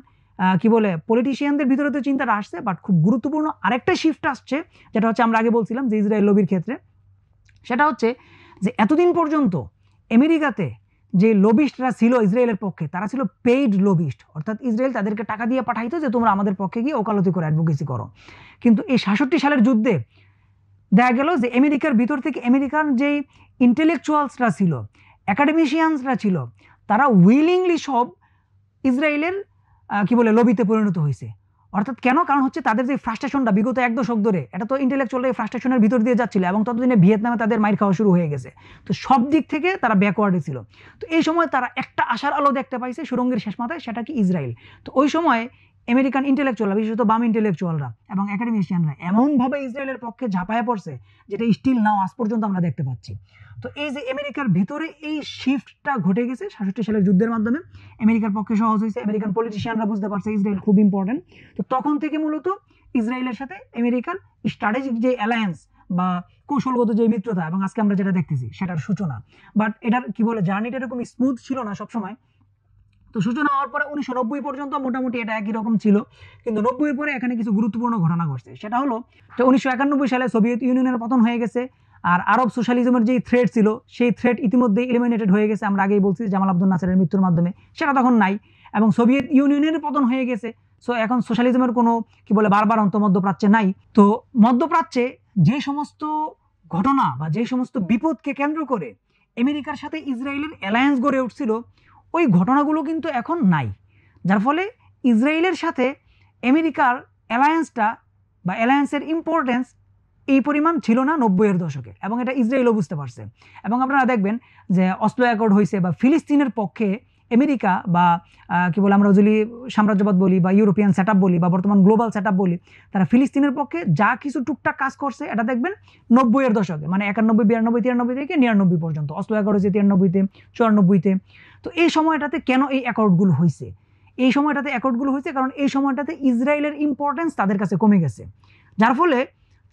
কি বলে পলিটিশিয়ানদের ভিতরে তো চিন্তাটা আসছে, বাট খুব গুরুত্বপূর্ণ আরেকটা শিফট আসছে, যেটা হচ্ছে আমরা আগে বলছিলাম যে ইসরায়েল লবির ক্ষেত্রে, সেটা হচ্ছে যে এতদিন পর্যন্ত আমেরিকাতে যে লবিস্টরা ছিল ইসরায়েলের পক্ষে, তারা ছিল পেইড লবিস্ট, অর্থাৎ ইসরায়েল তাদেরকে টাকা দিয়ে পাঠাইতো যে তোমরা আমাদের পক্ষে গিয়ে ওকালতি করে অ্যাডভোকেসি করো। কিন্তু এই ৬৭ সালের যুদ্ধে দেখা গেল যে আমেরিকার ভিতর থেকে আমেরিকান যেই ইন্টেলেকচুয়ালসরা ছিল, অ্যাকাডেমিশিয়ানসরা ছিল, তারা উইলিংলি সব ইসরায়েলের কি বলে লবিতে পরিণত হয়েছে। অর্থাৎ কেন? কারণ হচ্ছে তাদের যে ফ্রাস্ট্রেশনটা বিগত ১ দশক ধরে, এটা তো ইন্টেলেকচুয়াল এই ফ্রাস্ট্রেশনের ভিতর দিয়ে যাচ্ছিল, এবং ততদিনে ভিয়েতনামে তাদের মাইর খাওয়া শুরু হয়ে গেছে। তো সব দিক থেকে তারা ব্যাকওয়ার্ডে ছিল। তো এই সময় তারা একটা আশার আলো দেখতে পাইছে সুরঙ্গের শেষ মাথায়, সেটা কি ইসরায়েল। তো ওই সময় আমেরিকান ইন্টেলেকচুয়ালরা, বিশেষত বাম ইন্টেলেকচুয়ালরা এবং একাডেমিশিয়ানরা এমনভাবে ইসরায়েলের পক্ষে ঝাঁপায়া পড়ছে, যেটা স্টিল নাও আজ পর্যন্ত আমরা দেখতে পাচ্ছি। তো এই যে আমেরিকার ভিতরে এই শিফটটা ঘটে গেছে ৬৭ সালের যুদ্ধের মাধ্যমে, আমেরিকার পক্ষে সহজ হয়েছে, আমেরিকান পলিটিশিয়ানরা বুঝতে পারছে ইসরায়েল খুব ইম্পর্টেন্ট। তো তখন থেকে মূলত ইসরায়েলের সাথে আমেরিকার স্ট্র্যাটেজিক যে অ্যালায়েন্স বা কৌশলগত যে মিত্রতা, এবং আজকে আমরা যেটা দেখতেছি সেটার সূচনা। বাট এটার কি বলে জার্নিটা এরকম স্মুথ ছিল না সবসময়। তো সূচনা হওয়ার পরে ১৯৯০ পর্যন্ত মোটামুটি এটা একই রকম ছিল, কিন্তু ৯০-এর পরে এখানে কিছু গুরুত্বপূর্ণ ঘটনা ঘটছে। সেটা হলো যে ১৯৯১ সালে সোভিয়েত ইউনিয়নের পতন হয়ে গেছে, আর আরব সোশ্যালিজমের যে থ্রেট ছিল, সেই থ্রেট ইতিমধ্যে এলিমিনেটেড হয়ে গেছে। আমরা আগেই বলছি জামাল আব্দুল নাসেরের মৃত্যুর মাধ্যমে, সেটা তখন নাই, এবং সোভিয়েত ইউনিয়নের পতন হয়ে গেছে। সো এখন সোশ্যালিজমের কোনো কি বলে বারবার অন্ত মধ্যপ্রাচ্যে নাই। তো মধ্যপ্রাচ্যে যে সমস্ত ঘটনা বা যে সমস্ত বিপদকে কেন্দ্র করে আমেরিকার সাথে ইসরায়েলের অ্যালায়েন্স গড়ে উঠছিল, ওই ঘটনাগুলো কিন্তু এখন নাই, যার ফলে ইসরায়েলের সাথে আমেরিকার অ্যালায়েন্সটা বা অ্যালায়েন্সের ইম্পর্টেন্স এই পরিমাণ ছিল না ৯০-এর দশকে, এবং এটা ইসরায়েলও বুঝতে পারছে। এবং আপনারা দেখবেন যে অসলো অ্যাকর্ড হয়েছে, বা ফিলিস্তিনের পক্ষে আমেরিকা বা কি বলে আমরা যদি সাম্রাজ্যবাদ বলি বা ইউরোপিয়ান সেট বলি বা বর্তমান গ্লোবাল সেট বলি, তারা ফিলিস্তিনের পক্ষে যা কিছু টুকটাক কাজ করছে এটা দেখবেন ৯০-এর দশকে, মানে ৯১, ৯২, ৯৩ থেকে ৯৯ পর্যন্ত। অসলো অ্যাকর্ড হয়েছে ৯৩-তে, ৯৪-তে। তো এই সময়টাতে কেন এই অ্যাকর্ডগুলো হয়েছে? এই সময়টাতে অ্যাকর্ডগুলো হয়েছে কারণ এই সময়টাতে ইসরায়েলের ইম্পর্টেন্স তাদের কাছে কমে গেছে, যার ফলে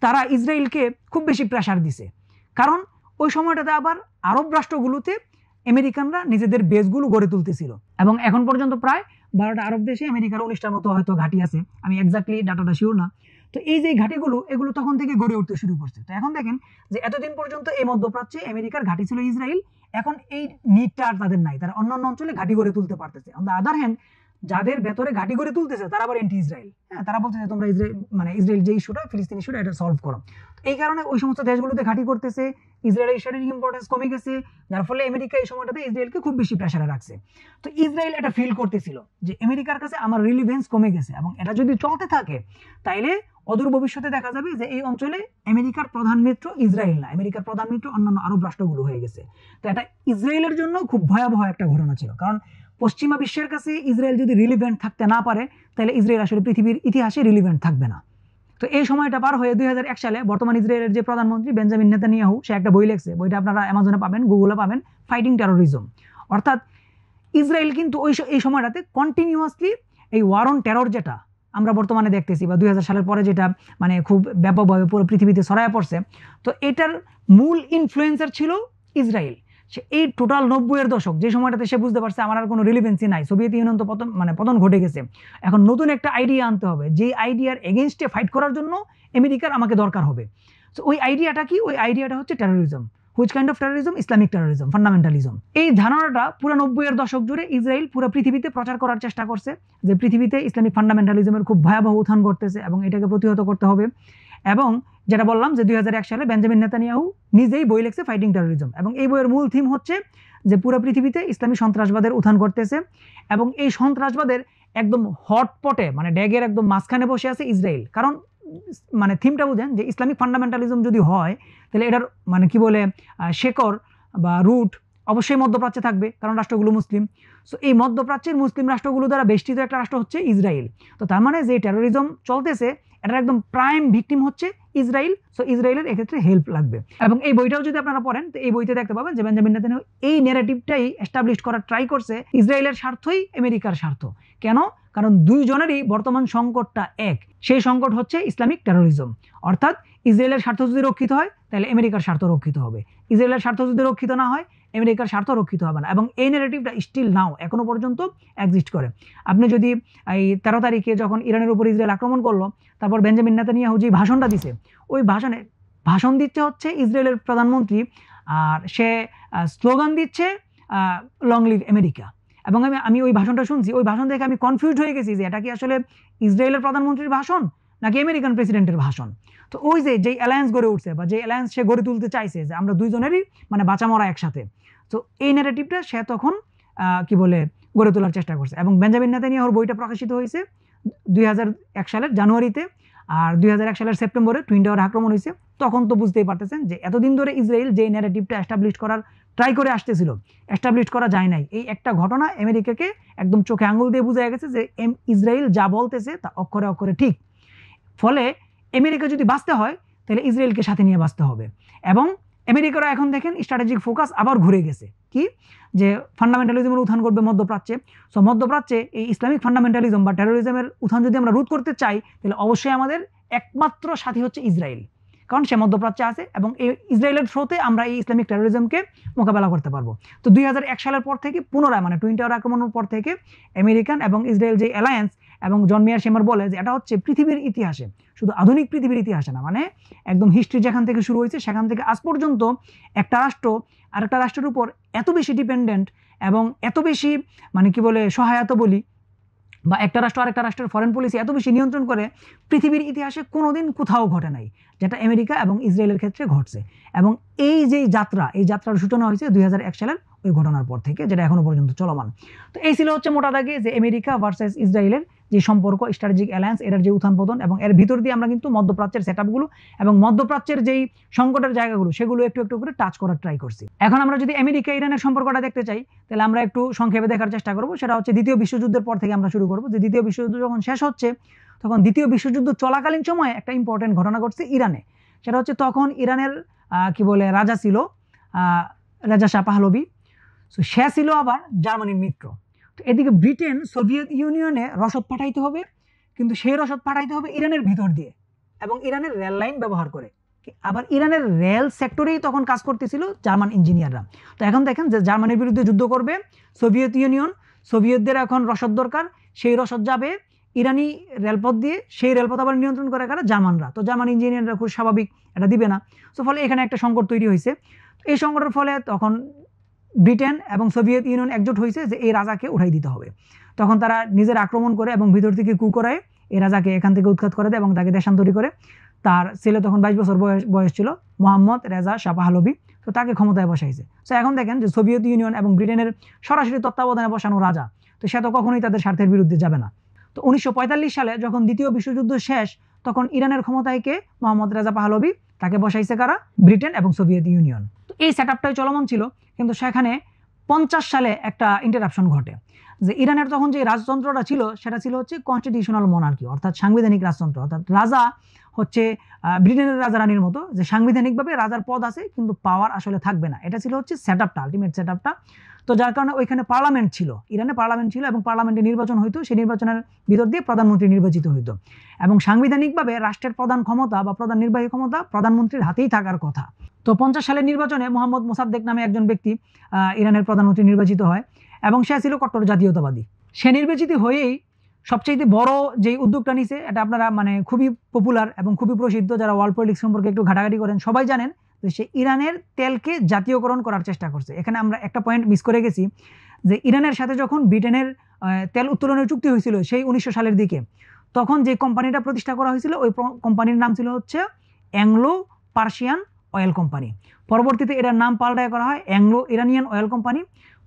তারা ইসরায়েলকে খুব বেশি প্রেশার দিছে। কারণ ওই সময়টাতে আবার আরব রাষ্ট্রগুলোতে আমেরিকানরা নিজেদের বেসগুলো গড়ে তুলতেছিল, এবং এখন পর্যন্ত প্রায় ১২টা আরব দেশে আমেরিকার ১৯টার মতো হয়তো ঘাঁটি আছে, আমি এক্স্যাক্টলি ডাটাটা শিওর না। তো এই যে ঘাঁটিগুলো, এগুলো তখন থেকে গড়ে উঠতে শুরু করছে। তো এখন দেখেন যে এতদিন পর্যন্ত এই মধ্যপ্রাচ্যে আমেরিকার ঘাঁটি ছিল ইসরায়েল, এখন এই নিডটা আর তাদের নাই, তারা অন্যান্য অঞ্চলে ঘাঁটি গড়ে তুলতে পারতেছে। অন দ্য আদার হ্যান্ড, যাদের ভেতরে ঘাঁটি গড়ে তুলতেছে তারা আবার এন্টি ইসরায়েল। হ্যাঁ, তারা বলছে যে তোমরা ইসরায়েল যে ইস্যুটা, ফিলিস্তিন ইস্যুটা, এটা সলভ করো। এই কারণে ওই সমস্ত দেশগুলোতে ঘাঁটি করতেছে, ইসরায়েলের স্ট্র্যাটেজিক ইম্পর্টেন্স কমে গেছে, যার ফলে আমেরিকা এই সময়টাতে ইসরায়েলকে খুব বেশি প্রেশারে রাখছে। তো ইসরায়েল এটা ফিল করতেছিল যে আমেরিকার কাছে আমার রিলিভেন্স কমে গেছে, এবং এটা যদি চলতে থাকে তাইলে অদূর ভবিষ্যতে দেখা যাবে যে এই অঞ্চলে আমেরিকার প্রধান মিত্র ইসরায়েল না, আমেরিকার প্রধান মিত্র অন্যান্য আরব রাষ্ট্রগুলো হয়ে গেছে। তো এটা ইসরায়েলের জন্য খুব ভয়াবহ একটা ঘটনা ছিল, কারণ পশ্চিমা বিশ্বের কাছে ইসরায়েল যদি রিলিভেন্ট থাকতে না পারে, তাহলে ইসরায়েল আসলে পৃথিবীর ইতিহাসে রিলিভেন্ট থাকবে না। তো এই সময়টা পার হয়ে ২০০১ সালে বর্তমান ইসরায়েলের যে প্রধানমন্ত্রী বেঞ্জামিন নেতানিয়াহু, সে একটা বই লিখছে, বইটা আপনারা অ্যামাজনে পাবেন, গুগলে পাবেন, ফাইটিং টেরোরিজম। অর্থাৎ ইসরায়েল কিন্তু এই সময়টাতে কন্টিনিউয়াসলি এই ওয়ার অন টেরর, যেটা আমরা বর্তমানে দেখতেছি বা ২০০০ সালের পরে যেটা মানে খুব ব্যাপকভাবে পুরো পৃথিবীতে ছড়ায় পড়ছে, তো এটার মূল ইনফ্লুয়েন্সার ছিল ইসরায়েল। সে এই টোটাল ৯০-এর দশক, যে সময়টাতে সে বুঝতে পারছে আমার আর কোনো রিলিভেন্সি নাই, সোভিয়েত ইউনিয়ন তো পতন ঘটে গেছে, এখন নতুন একটা আইডিয়া আনতে হবে, যে আইডিয়ার এগেনস্টে ফাইট করার জন্য আমেরিকার আমাকে দরকার হবে। তো ওই আইডিয়াটা কি? ওই আইডিয়াটা হচ্ছে terrorism. Which kind of terrorism? Islamic terrorism, fundamentalism. এই ধারণাটা পুরো 90-এর দশক জুড়ে ইসরায়েল পুরো পৃথিবীতে প্রচার করার চেষ্টা করছে যে পৃথিবীতে ইসলামিক ফান্ডামেন্টালিজমের খুব ভয়াবহ উত্থান ঘটতেছে এবং এটাকে প্রতিহত করতে হবে। এবং যেটা বললাম যে 2001 সালে বেঞ্জামিন নেতানিয়াহু নিজেই বই লিখছে ফাইটিং টেরোরিজম, এবং এই বইয়ের মূল থিম হচ্ছে যে পুরো পৃথিবীতে ইসলামী সন্ত্রাসবাদের উত্থান ঘটতেছে এবং এই সন্ত্রাসবাদের একদম হটপটে মানে ড্যাগের একদম মাঝখানে বসে আছে ইসরায়েল। কারণ মানে থিমটা বুঝেন যে ইসলামিক ফান্ডামেন্টালিজম যদি হয় তাহলে এটার মানে কি বলে শেকড় বা রুট অবশ্যই মধ্যপ্রাচ্যে থাকবে, কারণ রাষ্ট্রগুলো মুসলিম। সো এই মধ্যপ্রাচ্যের মুসলিম রাষ্ট্রগুলো দ্বারা বেষ্টিত একটা রাষ্ট্র হচ্ছে ইসরায়েল। তো তার মানে যে টেরোরিজম চলতেছে এটার একদম প্রাইম ভিকটিম হচ্ছে ইসরায়েল। সো ইসরায়েলের এক্ষেত্রে হেল্প লাগবে। এবং এই বইটাও যদি আপনারা পড়েন তো এই বইতে দেখতে পাবেন যে বেঞ্জামিন নেতানিয়াহু এই ন্যারেটিভটাই এস্টাবলিশ করার ট্রাই করছে ইসরায়েলের স্বার্থই আমেরিকার স্বার্থ। কেন? কারণ দুইজনেরই বর্তমান সংকটটা এক, সেই সংকট হচ্ছে ইসলামিক টেরোরিজম। অর্থাৎ ইসরায়েলের স্বার্থ যদি রক্ষিত হয় তাহলে আমেরিকার স্বার্থ রক্ষিত হবে, ইসরায়েলের স্বার্থ যদি রক্ষিত না হয় আমেরিকার স্বার্থ রক্ষিত হবে না। এবং এই ন্যারেটিভটা স্টিল নাও এখনো পর্যন্ত এক্সিস্ট করে। আপনি যদি এই 13 তারিখে যখন ইরানের উপর ইসরায়েল আক্রমণ করলো, তারপর বেঞ্জামিন নেতানিয়াহু যে ভাষণটা দিছে, ওই ভাষণ দিচ্ছে হচ্ছে ইসরায়েলের প্রধানমন্ত্রী, আর সে স্লোগান দিচ্ছে লং লিভ আমেরিকা। এবং আমি ওই ভাষণটা শুনছি, ওই ভাষণ দেখে আমি কনফিউজ হয়ে গেছি যে এটা কি আসলে ইসরায়েলের প্রধানমন্ত্রীর ভাষণ নাকি আমেরিকান প্রেসিডেন্টের ভাষণ। তো ওই যে অ্যালায়েন্স গড়ে উঠছে বা যে অ্যালায়েন্স সে গড়ে তুলতে চাইছে যে আমরা দুইজনেরই মানে বাঁচা মরা একসাথে, তো এই ন্যারেটিভটা সে তখন কি বলে গড়ে তোলার চেষ্টা করছে। এবং বেঞ্জামিন নেতানিয়াহুর বইটা প্রকাশিত হয়েছে 2001 সালের জানুয়ারিতে, আর 2001 সালের সেপ্টেম্বরে টুইন টাওয়ার আক্রমণ হয়েছে। তখন তো বুঝতেই পারতেছেন যে এতদিন ধরে ইসরায়েল যে ন্যারেটিভটা এস্টাবলিশ করার ট্রাই করে আসতেছিল, এস্টাবলিশ করা যায় নাই। এই একটা ঘটনা আমেরিকাকে একদম চোখে আঙুল দিয়ে বোঝা গেছে যে ইসরায়েল যা বলতেছে তা অক্ষরে অক্ষরে ঠিক। ফলে আমেরিকা যদি বাঁচতে হয় তাহলে ইসরায়েলকে সাথে নিয়ে বাঁচতে হবে। এবং আমেরিকারও এখন দেখেন স্ট্র্যাটেজিক ফোকাস আবার ঘুরে গেছে কি, যে ফান্ডামেন্টালিজমের উত্থান করবে মধ্যপ্রাচ্যে। সো মধ্যপ্রাচ্যে এই ইসলামিক ফান্ডামেন্টালিজম বা টেরোরিজমের উত্থান যদি আমরা রোধ করতে চাই তাহলে অবশ্যই আমাদের একমাত্র সাথী হচ্ছে ইসরায়েল, কারণ সে মধ্যপ্রাচ্যে আছে এবং এই ইসরায়েলের থ্রুতে আমরা এই ইসলামিক টেরোরিজমকে মোকাবেলা করতে পারবো। তো 2001 সালের পর থেকে পুনরায় মানে টুইন টাওয়ার আক্রমণের পর থেকে আমেরিকান এবং ইসরায়েল যে অ্যালায়েন্স, এবং জন মিয়ার শেমার বলে যে এটা হচ্ছে পৃথিবীর ইতিহাসে, শুধু আধুনিক পৃথিবীর ইতিহাসে না, মানে একদম হিস্ট্রি যেখান থেকে শুরু হয়েছে সেখান থেকে আজ পর্যন্ত একটা রাষ্ট্র আরেকটা রাষ্ট্রের উপর এত বেশি ডিপেন্ডেন্ট এবং এত বেশি মানে কি বলে সহায়তা বলি, বা একটা রাষ্ট্র আরেকটা রাষ্ট্রের ফরেন পলিসি এত বেশি নিয়ন্ত্রণ করে পৃথিবীর ইতিহাসে কোনোদিন কোথাও ঘটে নাই, যেটা আমেরিকা এবং ইসরায়েলের ক্ষেত্রে ঘটছে। এবং এই যে যাত্রা, এই যাত্রার সূচনা হয়েছে 2001 সালের ওই ঘটনার পর থেকে, যেটা এখনো পর্যন্ত চলমান। তো এই ছিল হচ্ছে মোটা দাগে যে আমেরিকা ভার্সেস ইসরায়েলের যে সম্পর্ক, স্ট্র্যাটেজিক অ্যালায়েন্স, এটার যে উত্থান পতন, এবং এর ভিতর দিয়ে আমরা কিন্তু মধ্যপ্রাচ্যের সেটআপগুলো এবং মধ্যপ্রাচ্যের যেই সংকটের জায়গাগুলো সেগুলো একটু একটু করে টাচ করার ট্রাই করছি। এখন আমরা যদি আমেরিকা ইরানের সম্পর্কটা দেখতে চাই তাহলে আমরা একটু সংক্ষেপে দেখার চেষ্টা করব। সেটা হচ্ছে দ্বিতীয় বিশ্বযুদ্ধের পর থেকে আমরা শুরু করব। যে দ্বিতীয় বিশ্বযুদ্ধ যখন শেষ হচ্ছে তখন দ্বিতীয় বিশ্বযুদ্ধ চলাকালীন সময়ে একটা ইম্পর্টেন্ট ঘটনা ঘটছে ইরানে। সেটা হচ্ছে তখন ইরানের কি বলে রাজা ছিল রাজা শাহ পাহলভি। সো সে ছিল আবার জার্মানির মিত্র। তো এদিকে ব্রিটেন সোভিয়েত ইউনিয়নে রসদ পাঠাইতে হবে, কিন্তু সেই রসদ পাঠাইতে হবে ইরানের ভিতর দিয়ে এবং ইরানের রেল লাইন ব্যবহার করে। আবার ইরানের রেল সেক্টরেই তখন কাজ করতেছিল জার্মান ইঞ্জিনিয়াররা। তো এখন দেখেন যে জার্মানির বিরুদ্ধে যুদ্ধ করবে সোভিয়েত ইউনিয়ন, সোভিয়েতদের এখন রসদ দরকার, সেই রসদ যাবে ইরানি রেলপথ দিয়ে, সেই রেলপথ আবার নিয়ন্ত্রণ করে কারা? জার্মানরা। তো জার্মান ইঞ্জিনিয়াররা খুব স্বাভাবিক এটা দিবে না। তো ফলে এখানে একটা সংকট তৈরি হয়েছে। এই সংকটের ফলে তখন ব্রিটেন এবং সোভিয়েত ইউনিয়ন একজোট হয়েছে যে এই রাজাকে উঠাই দিতে হবে। তখন তারা নিজের আক্রমণ করে এবং ভিতর থেকে কু করায় এই রাজাকে এখান থেকে উৎখাত করে দেয় এবং তাকে দেশান্তরী করে। তার ছেলে তখন 22 বছর বয়স ছিল, মোহাম্মদ রেজা শাহ পাহলভি। তো তাকে ক্ষমতায় বসাইছে। তো এখন দেখেন যে সোভিয়েত ইউনিয়ন এবং ব্রিটেনের সরাসরি তত্ত্বাবধানে বসানো রাজা, তো সে তো কখনোই তাদের স্বার্থের বিরুদ্ধে যাবে না। তো 1945 সালে যখন দ্বিতীয় বিশ্বযুদ্ধ শেষ তখন ইরানের ক্ষমতায় কে? মোহাম্মদ রেজা পাহলভি। তাকে বসাইছে কারা? ব্রিটেন এবং সোভিয়েত ইউনিয়ন। তো এই সেটআপটাই চলমান ছিল, কিন্তু সেখানে 50 সালে একটা ইন্টারাপশন ঘটে। যে ইরানের তখন যে রাজতন্ত্রটা ছিল সেটা ছিল হচ্ছে কনস্টিটিউশনাল মনার্কি, অর্থাৎ সাংবিধানিক রাজতন্ত্র। অর্থাৎ রাজা হচ্ছে ব্রিটেনের রাজা রানীর মতো, যে সাংবিধানিকভাবে রাজার পদ আছে কিন্তু পাওয়ার আসলে থাকবে না। এটা ছিল হচ্ছে সেটআপটা, আলটিমেট সেটআপটা। তো যার কারণে ওইখানে পার্লামেন্ট ছিল, ইরানে পার্লামেন্ট ছিল এবং পার্লামেন্টে নির্বাচন হইতো, সেই নির্বাচনের ভিতর দিয়ে প্রধানমন্ত্রী নির্বাচিত হইতো। এবং সাংবিধানিকভাবে রাষ্ট্রের প্রধান ক্ষমতা বা প্রধান নির্বাহী ক্ষমতা প্রধানমন্ত্রীর হাতেই থাকার কথা। তো 50 সালের নির্বাচনে মোহাম্মদ মোসাদ্দেক নামে একজন ব্যক্তি ইরানের প্রধানমন্ত্রী নির্বাচিত হয় এবং সে ছিল কট্টর জাতীয়তাবাদী। সে নির্বাচিত হয়েই সবচেয়ে বড় যে উদ্যোগটা নিছে, এটা আপনারা মানে খুবই পপুলার এবং খুবই প্রসিদ্ধ, যারা ওয়ার্ল্ড পলিটিক্স সম্পর্কে একটু ঘাটাঘাটি করেন সবাই জানেন, যে সে ইরানের তেলকে জাতীয়করণ করার চেষ্টা করছে। এখানে আমরা একটা পয়েন্ট মিস করে গেছি, যে ইরানের সাথে যখন ব্রিটেনের তেল উত্তোলনের চুক্তি হয়েছিল সেই 1900 সালের দিকে, তখন যে কোম্পানিটা প্রতিষ্ঠা করা হয়েছিল ওই কোম্পানির নাম ছিল হচ্ছে অ্যাংলো পার্সিয়ান অয়েল কোম্পানি। পরবর্তীতে এটার নাম পাল্টায় করা হয় অ্যাংলো ইরানিয়ান অয়েল কোম্পানি।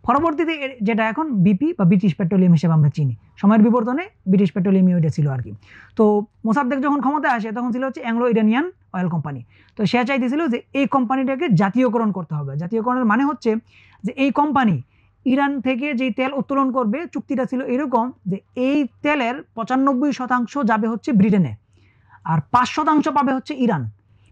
পরবর্তীতে যেটা এখন বিপি বা ব্রিটিশ পেট্রোলিয়াম হিসেবে আমরা চিনি, সময়ের বিবর্তনে ব্রিটিশ পেট্রোলিয়াম এটা ছিল আর কি। তো মোসাদ্দেক যখন ক্ষমতায় আসে তখন ছিল হচ্ছে অ্যাংলো ইরানিয়ান অয়েল কোম্পানি। তো সে চাইতেছিল যে এই কোম্পানিটাকে জাতীয়করণ করতে হবে। জাতীয়করণের মানে হচ্ছে যে এই কোম্পানি ইরান থেকে যেই তেল উত্তোলন করবে, চুক্তিটা ছিল এরকম যে এই তেলের 95% যাবে হচ্ছে ব্রিটেনে, আর 5% পাবে হচ্ছে ইরান।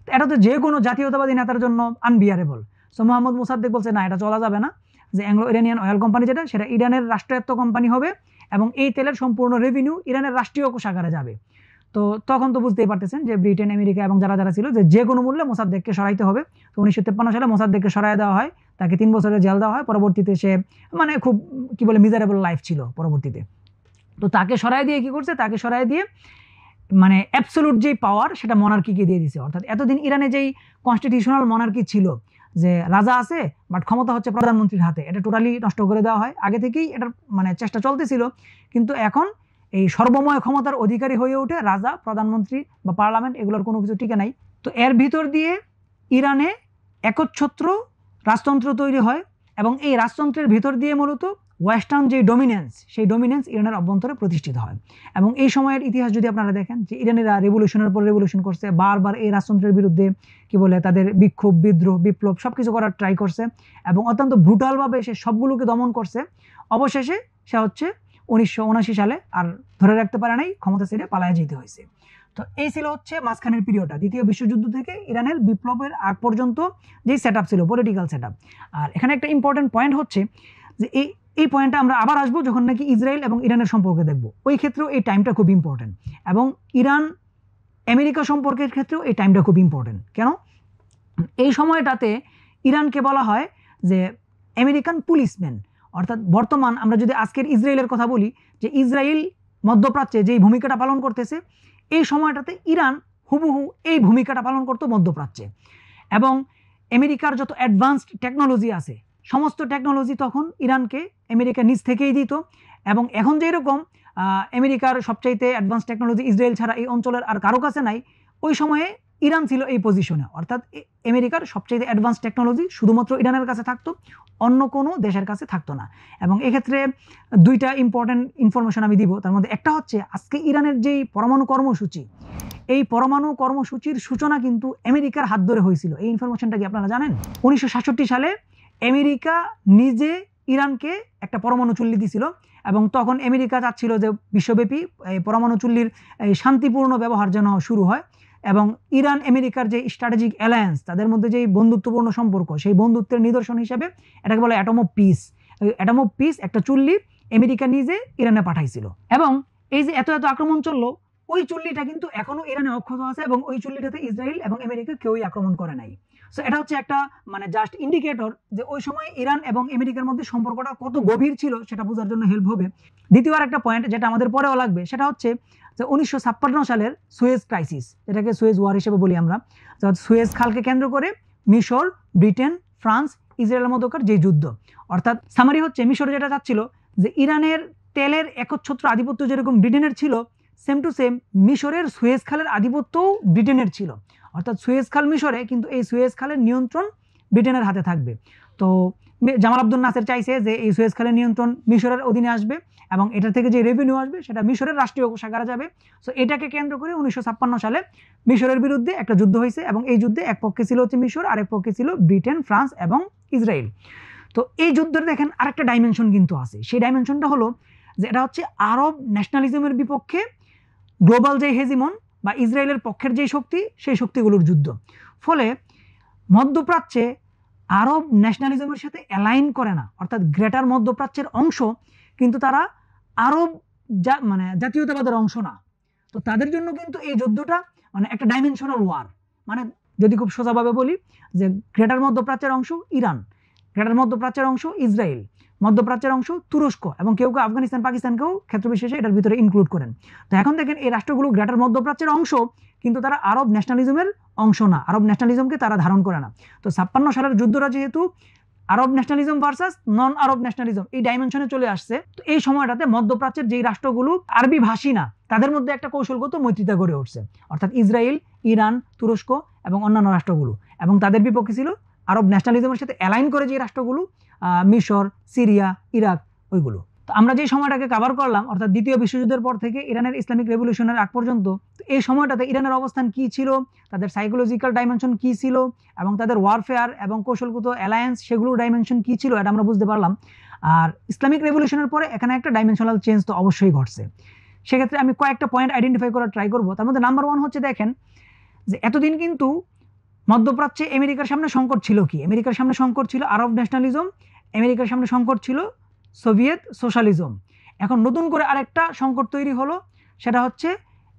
এটা তো যে কোনো জাতীয়তাবাদী নেতার জন্য আনবিয়ারেবল। সো মোহাম্মদ মোসাদ্দেক বলছে না, এটা চলা যাবে না, যে অ্যাংলো ইরানিয়ান অয়েল কোম্পানি যেটা, সেটা ইরানের রাষ্ট্রায়ত্ত কোম্পানি হবে এবং এই তেলের সম্পূর্ণ রেভিনিউ ইরানের রাষ্ট্রীয় কোষাগারে যাবে। তো তখন তো বুঝতেই পারতেছেন যে ব্রিটেন, আমেরিকা এবং যারা যারা ছিল যে কোনো মূল্যে মোসাদ্দেককে সরাইতে হবে। তো 1953 সালে মোসাদ্দেককে সরাই দেওয়া হয়, তাকে 3 বছরের জেল দেওয়া হয়। পরবর্তীতে সে মানে খুব কি বলে মিজারেবল লাইফ ছিল পরবর্তীতে। তো তাকে সরাই দিয়ে কি করছে, তাকে সরাই দিয়ে মানে অ্যাবসোলুট যেই পাওয়ার সেটা মনার্কিকে দিয়ে দিছে। অর্থাৎ এতদিন ইরানে যেই কনস্টিটিউশনাল মনার্কি ছিল, যে রাজা আছে বাট ক্ষমতা হচ্ছে প্রধানমন্ত্রীর হাতে, এটা টোটালি নষ্ট করে দেওয়া হয়। আগে থেকেই এটার মানে চেষ্টা চলতেছিল, কিন্তু এখন এই সর্বময় ক্ষমতার অধিকারী হয়ে ওঠে রাজা, প্রধানমন্ত্রী বা পার্লামেন্ট, এগুলোর কোনো কিছু টিকে নাই। তো এর ভিতর দিয়ে ইরানে একচ্ছত্র রাজতন্ত্র তৈরি হয় এবং এই রাজতন্ত্রের ভিতর দিয়ে মূলত ওয়েস্টার্ন যে ডমিনেন্স, সেই ডমিনেন্স ইরানের অভ্যন্তরে প্রতিষ্ঠিত হয়। এবং এই সময়ের ইতিহাস যদি আপনারা দেখেন, যে ইরানিরা রেভলিউশনের পর রেভলিউশন করছে, বারবার এই রাজতন্ত্রের বিরুদ্ধে কি বলে তাদের বিক্ষোভ, বিদ্রোহ, বিপ্লব সবকিছু করার ট্রাই করছে এবং অত্যন্ত ব্রুটালভাবে সে সবগুলোকে দমন করছে। অবশেষে সে হচ্ছে 1979 সালে আর ধরে রাখতে পারে নাই, ক্ষমতা ছেড়ে পালায় যেতে হয়েছে। তো এই ছিল হচ্ছে মাঝখানের পিরিয়ডটা, দ্বিতীয় বিশ্বযুদ্ধ থেকে ইরানের বিপ্লবের আগ পর্যন্ত যেই সেট ছিল, পলিটিক্যাল সেট। আর এখানে একটা ইম্পর্টেন্ট পয়েন্ট হচ্ছে যে এই পয়েন্টটা আমরা আবার আসবো যখন নাকি ইসরায়েল এবং ইরানের সম্পর্কে দেখব, ওই ক্ষেত্রেও এই টাইমটা খুব ইম্পর্টেন্ট, এবং ইরান আমেরিকা সম্পর্কের ক্ষেত্রেও এই টাইমটা খুব ইম্পর্টেন্ট। কেন? এই সময়টাতে ইরানকে বলা হয় যে আমেরিকান পুলিশম্যান। অর্থাৎ বর্তমান আমরা যদি আজকের ইসরায়েলের কথা বলি, যে ইসরায়েল মধ্যপ্রাচ্যে যেই ভূমিকাটা পালন করতেছে, এই সময়টাতে ইরান হুবহু এই ভূমিকাটা পালন করতো মধ্যপ্রাচ্যে। এবং আমেরিকার যত অ্যাডভান্সড টেকনোলজি আছে, সমস্ত টেকনোলজি তখন ইরানকে আমেরিকা নিজ থেকেই দিত। এবং এখন যেরকম আমেরিকার সবচাইতে অ্যাডভান্স টেকনোলজি ইসরায়েল ছাড়া এই অঞ্চলের আর কারো কাছে নাই, ওই সময়ে ইরান ছিল এই পজিশনে। অর্থাৎ আমেরিকার সবচেয়ে অ্যাডভান্স টেকনোলজি শুধুমাত্র ইরানের কাছে থাকতো, অন্য কোনো দেশের কাছে থাকতো না। এবং এক্ষেত্রে দুইটা ইম্পর্টেন্ট ইনফরমেশন আমি দিব। তার মধ্যে একটা হচ্ছে আজকে ইরানের যেই পরমাণু কর্মসূচি, এই পরমাণু কর্মসূচির সূচনা কিন্তু আমেরিকার হাত ধরে হয়েছিল। এই ইনফরমেশনটা কি আপনারা জানেন? 1967 সালে আমেরিকা নিজে ইরানকে একটা পরমাণু চুল্লি দিছিল, এবং তখন আমেরিকা চাচ্ছিল যে বিশ্বব্যাপী এই পরমাণু চুল্লির এই শান্তিপূর্ণ ব্যবহার যেন শুরু হয়। এবং ইরান আমেরিকার যে স্ট্র্যাটেজিক অ্যালায়েন্স, তাদের মধ্যে যেই বন্ধুত্বপূর্ণ সম্পর্ক, সেই বন্ধুত্বের নিদর্শন হিসেবে এটাকে বলে atom of piece. Atom of piece একটা চুল্লি আমেরিকা নিজে ইরানে পাঠাইছিল। এবং এই যে এত এত আক্রমণ চললো, ওই চুল্লিটা কিন্তু এখনো ইরানে অক্ষত আছে, এবং ওই চুল্লিটাতে ইসরায়েল এবং আমেরিকা কেউই আক্রমণ করে নাই। সো এটা হচ্ছে একটা মানে জাস্ট ইন্ডিকেটর যে ওই সময় ইরান এবং আমেরিকার মধ্যে সম্পর্কটা কত গভীর ছিল সেটা বোঝার জন্য হেল্প হবে। দ্বিতীয় একটা পয়েন্ট যেটা আমাদের পরেও লাগবে, সেটা হচ্ছে যে 1956 সালের সুয়েজ ক্রাইসিস, যেটাকে সুয়েজ ওয়ার হিসেবে বলি আমরা। সুয়েজ খালকে কেন্দ্র করে মিশর, ব্রিটেন, ফ্রান্স, ইসরায়েলের মধ্যকার যে যুদ্ধ। অর্থাৎ সামারি হচ্ছে মিশর যেটা চাচ্ছিল যে ইরানের তেলের একচ্ছত্র আধিপত্য যেরকম ব্রিটেনের ছিল, সেম টু সেম মিশরের সুয়েজ খালের আধিপত্যও ব্রিটেনের ছিল। অর্থাৎ সুয়েজ খাল মিশরে, কিন্তু এই সুয়েজ খালের নিয়ন্ত্রণ ব্রিটেনের হাতে থাকবে। তো জামাল আব্দুল নাসের চাইছে যে এই সুয়েজ খালের নিয়ন্ত্রণ মিশরের অধীনে আসবে, এবং এটা থেকে যে রেভিনিউ আসবে সেটা মিশরের রাষ্ট্রীয় কোষাগারে যাবে। সো এটাকে কেন্দ্র করে 1956 সালে মিশরের বিরুদ্ধে একটা যুদ্ধ হয়েছে, এবং এই যুদ্ধে এক পক্ষে ছিল হচ্ছে মিশর, আরেক পক্ষে ছিল ব্রিটেন, ফ্রান্স এবং ইসরায়েল। তো এই যুদ্ধের দেখেন আরেকটা ডাইমেনশন কিন্তু আছে। সেই ডাইমেনশনটা হলো যে এটা হচ্ছে আরব ন্যাশনালিজমের বিপক্ষে গ্লোবাল যে হেজিমন বা ইসরায়েলের পক্ষের যে শক্তি, সেই শক্তিগুলোর যুদ্ধ। ফলে মধ্যপ্রাচ্যে আরব ন্যাশনালিজমের সাথে অ্যালাইন করে না, অর্থাৎ গ্রেটার মধ্যপ্রাচ্যের অংশ, কিন্তু তারা আরব মানে জাতীয়তাবাদের অংশ না। তো তাদের জন্য কিন্তু এই যুদ্ধটা মানে একটা ডাইমেনশনাল ওয়ার। মানে যদি খুব সোজাভাবে বলি যে গ্রেটার মধ্যপ্রাচ্যের অংশ ইরান, গ্রেটার মধ্যপ্রাচ্যের অংশ ইসরায়েল, মধ্যপ্রাচ্যের অংশ তুরস্ক এবং কেউ কেউ আফগানিস্তান পাকিস্তানকেও ক্ষেত্র বিশেষে এটার ভিতরে ইনক্লুড করেন। তো এখন দেখেন এই রাষ্ট্রগুলো গ্রেটার মধ্যপ্রাচ্যের অংশ, কিন্তু তারা আরব ন্যাশনালিজমের অংশ না, আরব ন্যাশনালিজমকে তারা ধারণ করে না। তো 56 সালের যুদ্ধটা যেহেতু আরব ন্যাশনালিজম ভার্সাস নন আরব ন্যাশনালিজম এই ডাইমেনশনে চলে আসছে, তো এই সময়টাতে মধ্যপ্রাচ্যের যেই রাষ্ট্রগুলো আরবি ভাষী না তাদের মধ্যে একটা কৌশলগত মৈত্রিতা গড়ে উঠছে, অর্থাৎ ইসরায়েল, ইরান, তুরস্ক এবং অন্যান্য রাষ্ট্রগুলো, এবং তাদের বিপক্ষে ছিল আরব ন্যাশনালিজমের সাথে অ্যালাইন করে যে রাষ্ট্রগুলো মিশর, সিরিয়া, ইরাক, ওইগুলো। তো আমরা যে সময়টাকে কভার করলাম, অর্থাৎ দ্বিতীয় বিশ্বযুদ্ধের পর থেকে ইরানের ইসলামিক রেভলিউশনের আগ পর্যন্ত, এই সময়টাতে ইরানের অবস্থান কি ছিল, তাদের সাইকোলজিক্যাল ডাইমেনশন কি ছিল, এবং তাদের ওয়ারফেয়ার এবং কৌশলগত অ্যালায়েন্স সেগুলোর ডাইমেনশন কি ছিল, এটা আমরা বুঝতে পারলাম। আর ইসলামিক রেভলিউশনের পরে এখানে একটা ডাইমেনশনাল চেঞ্জ তো অবশ্যই ঘটছে। সেক্ষেত্রে আমি কয়েকটা পয়েন্ট আইডেন্টিফাই করার ট্রাই করবো। তার মধ্যে নাম্বার 1 হচ্ছে, দেখেন যে এতদিন কিন্তু মধ্যপ্রাচ্যে আমেরিকার সামনে সংকট ছিল কি? আমেরিকার সামনে সংকট ছিল আরব ন্যাশনালিজম, আমেরিকার সামনে সংকট ছিল সোভিয়েত সোশ্যালিজম। এখন নতুন করে আরেকটা সংকট তৈরি হলো, সেটা হচ্ছে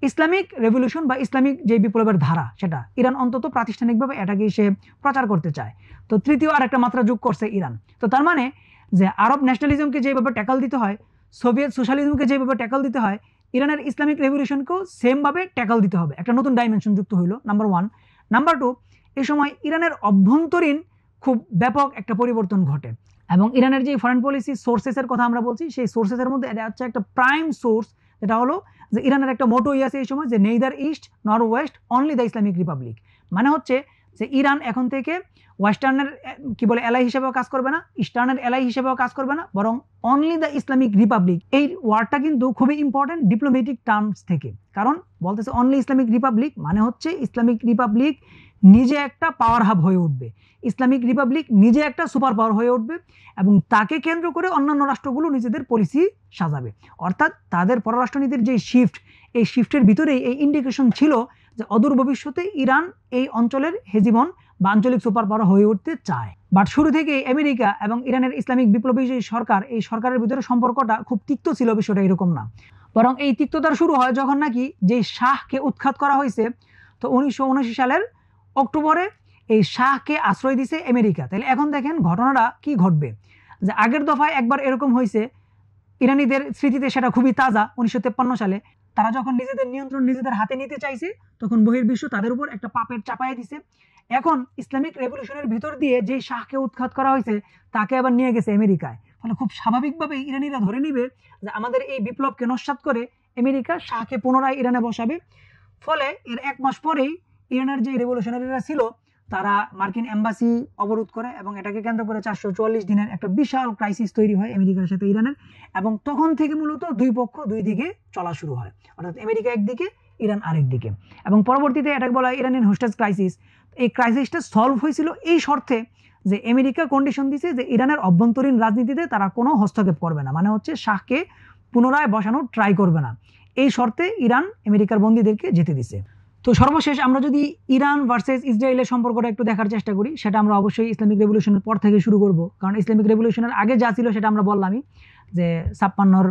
ইসলামিক রেভলিউশন বা ইসলামিক যে বিপ্লবের ধারা, সেটা ইরান অন্তত প্রাতিষ্ঠানিকভাবে এটাকে সে প্রচার করতে চায়। তো তৃতীয় আরেকটা মাত্রা যোগ করছে ইরান। তো তার মানে যে আরব ন্যাশনালিজমকে যেভাবে ট্যাকল দিতে হয়, সোভিয়েত সোশ্যালিজমকে যেভাবে ট্যাকল দিতে হয়, ইরানের ইসলামিক রেভলিউশনকেও সেমভাবে ট্যাকল দিতে হবে। একটা নতুন ডাইমেনশন যুক্ত হইলো, নাম্বার 1। নাম্বার 2, এই সময় ইরানের অভ্যন্তরীণ খুব ব্যাপক একটা পরিবর্তন ঘটে, এবং ইরানের যে ফরেন পলিসি সোর্সেসের কথা আমরা বলছি, সেই সোর্সেসের মধ্যে এটা হচ্ছে একটা প্রাইম সোর্স, যেটা হলো যে ইরানের একটা মোটোই আছে এই সময়, যে নেইদার ইস্ট নর West, only the Islamic Republic. মানে হচ্ছে যে ইরান এখন থেকে ওয়েস্টার্নের কি বলে এলাই হিসেবেও কাজ করবে না, ইস্টার্নের এলাই হিসেবেও কাজ করবে না, বরং অনলি দ্য ইসলামিক রিপাবলিক। এই ওয়ার্ডটা কিন্তু খুবই ইম্পর্টেন্ট ডিপ্লোমেটিক টার্মস থেকে, কারণ বলতেছে অনলি ইসলামিক রিপাবলিক, মানে হচ্ছে ইসলামিক রিপাবলিক নিজে একটা পাওয়ার হাব হয়ে উঠবে, ইসলামিক রিপাবলিক নিজে একটা সুপার পাওয়ার হয়ে উঠবে, এবং তাকে কেন্দ্র করে অন্যান্য রাষ্ট্রগুলো নিজেদের পলিসি সাজাবে। অর্থাৎ তাদের পররাষ্ট্রনীতির যে শিফট, এই শিফটের ভিতরেই এই ইন্ডিকেশন ছিল যে অদূর ভবিষ্যতে ইরান এই অঞ্চলের হেজিমন বা আঞ্চলিক সুপার পাওয়ার হয়ে উঠতে চায়। বাট শুরু থেকেই আমেরিকা এবং ইরানের ইসলামিক বিপ্লবী যে সরকার, এই সরকারের ভিতরে সম্পর্কটা খুব তিক্ত ছিল, বিষয়টা এরকম না। বরং এই তিক্ততার শুরু হয় যখন নাকি যে শাহকে উৎখাত করা হয়েছে। তো 1979 সালের অক্টোবরে এই শাহকে আশ্রয় দিছে আমেরিকা। তাহলে এখন দেখেন ঘটনাটা কি ঘটবে, যে আগের দফায় একবার এরকম হয়েছে, ইরানিদের স্মৃতিতে সেটা খুবই তাজা। 1953 সালে তারা যখন নিজেদের নিয়ন্ত্রণ নিজেদের হাতে নিতে চাইছে, তখন বহির্বিশ্ব তাদের উপর একটা পাপের চাপায় দিছে। এখন ইসলামিক রেভলিউশনের ভিতর দিয়ে যেই শাহকে উৎখাত করা হয়েছে, তাকে আবার নিয়ে গেছে আমেরিকায়। ফলে খুব স্বাভাবিকভাবেই ইরানিরা ধরে নিবে যে আমাদের এই বিপ্লবকে নস্যাৎ করে আমেরিকা শাহকে পুনরায় ইরানে বসাবে। ফলে এর 1 মাস পরেই ইরানের যে রেভলিউশনারিরা ছিল, তারা মার্কিন এম্বাসি অবরোধ করে, এবং এটাকে কেন্দ্র করে 444 দিনের একটা বিশাল ক্রাইসিস তৈরি হয় আমেরিকার সাথে ইরানের। এবং তখন থেকে মূলত দুই পক্ষ দুই দিকে চলা শুরু হয়, অর্থাৎ আমেরিকা একদিকে, ইরান আরেক দিকে। এবং পরবর্তীতে এটাকে বলা হয় ইরানিয়ান হোস্টেজ ক্রাইসিস। এই ক্রাইসিসটা সলভ হয়েছিল এই শর্তে যে আমেরিকা কন্ডিশন দিছে যে ইরানের অভ্যন্তরীণ রাজনীতিতে তারা কোনো হস্তক্ষেপ করবে না, মানে হচ্ছে শাহকে পুনরায় বসানোর ট্রাই করবে না। এই শর্তে ইরান আমেরিকার বন্দীদেরকে যেতে দিছে। তো সর্বশেষ আমরা যদি ইরান ভার্সেস ইসরায়েলের সম্পর্কটা একটু দেখার চেষ্টা করি, সেটা আমরা অবশ্যই ইসলামিক রেভলিউশনের পর থেকে শুরু করব, কারণ ইসলামিক রেভলিউশনের আগে যা ছিল সেটা আমরা বললামই, যে 56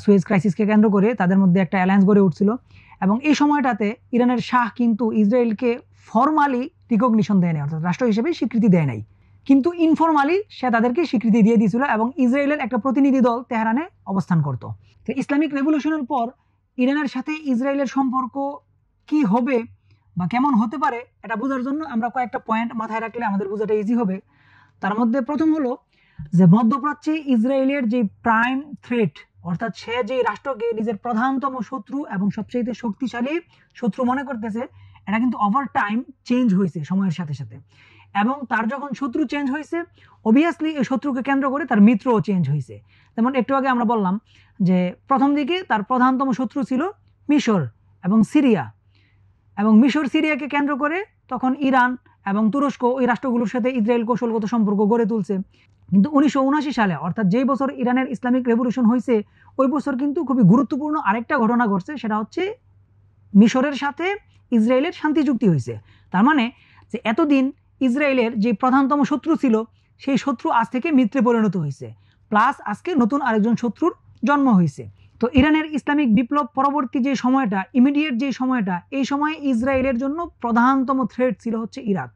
সুয়েজ ক্রাইসিসকে কেন্দ্র করে তাদের মধ্যে একটা অ্যালায়েন্স গড়ে উঠছিল। এবং এই সময়টাতে ইরানের শাহ কিন্তু ইসরায়েলকে ফর্মালি রিকগনিশন দেয় নাই, অর্থাৎ রাষ্ট্র হিসেবে স্বীকৃতি দেয় নাই, কিন্তু ইনফর্মালি সে তাদেরকে স্বীকৃতি দিয়ে দিয়েছিল, এবং ইসরায়েলের একটা প্রতিনিধি দল তেহরানে অবস্থান করত। তো ইসলামিক রেভলিউশনের পর ইরানের সাথে ইসরায়েলের সম্পর্ক কি হবে বা কেমন হতে পারে, এটা বোঝার জন্য আমরা কয়েকটা পয়েন্ট মাথায় রাখলে আমাদের বোঝাটা ইজি হবে। তার মধ্যে প্রথম হলো যে মধ্যপ্রাচ্যে ইসরায়েলের যে প্রাইম থ্রেট, অর্থাৎ সে যে রাষ্ট্রকে নিজের প্রধানতম শত্রু এবং সবচেয়ে শক্তিশালী শত্রু মনে করতেছে, এটা কিন্তু ওভার টাইম চেঞ্জ হয়েছে সময়ের সাথে সাথে। এবং তার যখন শত্রু চেঞ্জ হয়েছে, অবভিয়াসলি এই শত্রুকে কেন্দ্র করে তার মিত্রও চেঞ্জ হয়েছে। যেমন একটু আগে আমরা বললাম যে প্রথম দিকে তার প্রধানতম শত্রু ছিল মিশর এবং সিরিয়া, এবং মিশর সিরিয়াকে কেন্দ্র করে তখন ইরান এবং তুরস্ক ওই রাষ্ট্রগুলোর সাথে ইসরায়েল কৌশলগত সম্পর্ক গড়ে তুলছে। কিন্তু 1979 সালে, অর্থাৎ যেই বছর ইরানের ইসলামিক রেভলিউশন হয়েছে, ওই বছর কিন্তু খুবই গুরুত্বপূর্ণ আরেকটা ঘটনা ঘটছে, সেটা হচ্ছে মিশরের সাথে ইসরায়েলের শান্তি চুক্তি হয়েছে। তার মানে যে এতদিন ইসরায়েলের যে প্রধানতম শত্রু ছিল, সেই শত্রু আজ থেকে মিত্রে পরিণত হয়েছে, প্লাস আজকে নতুন আরেকজন শত্রুর জন্ম হয়েছে। তো ইরানের ইসলামিক বিপ্লব পরবর্তী যে সময়টা, ইমিডিয়েট যে সময়টা, এই সময় ইসরায়েলের জন্য প্রধানতম থ্রেট ছিল হচ্ছে ইরাক,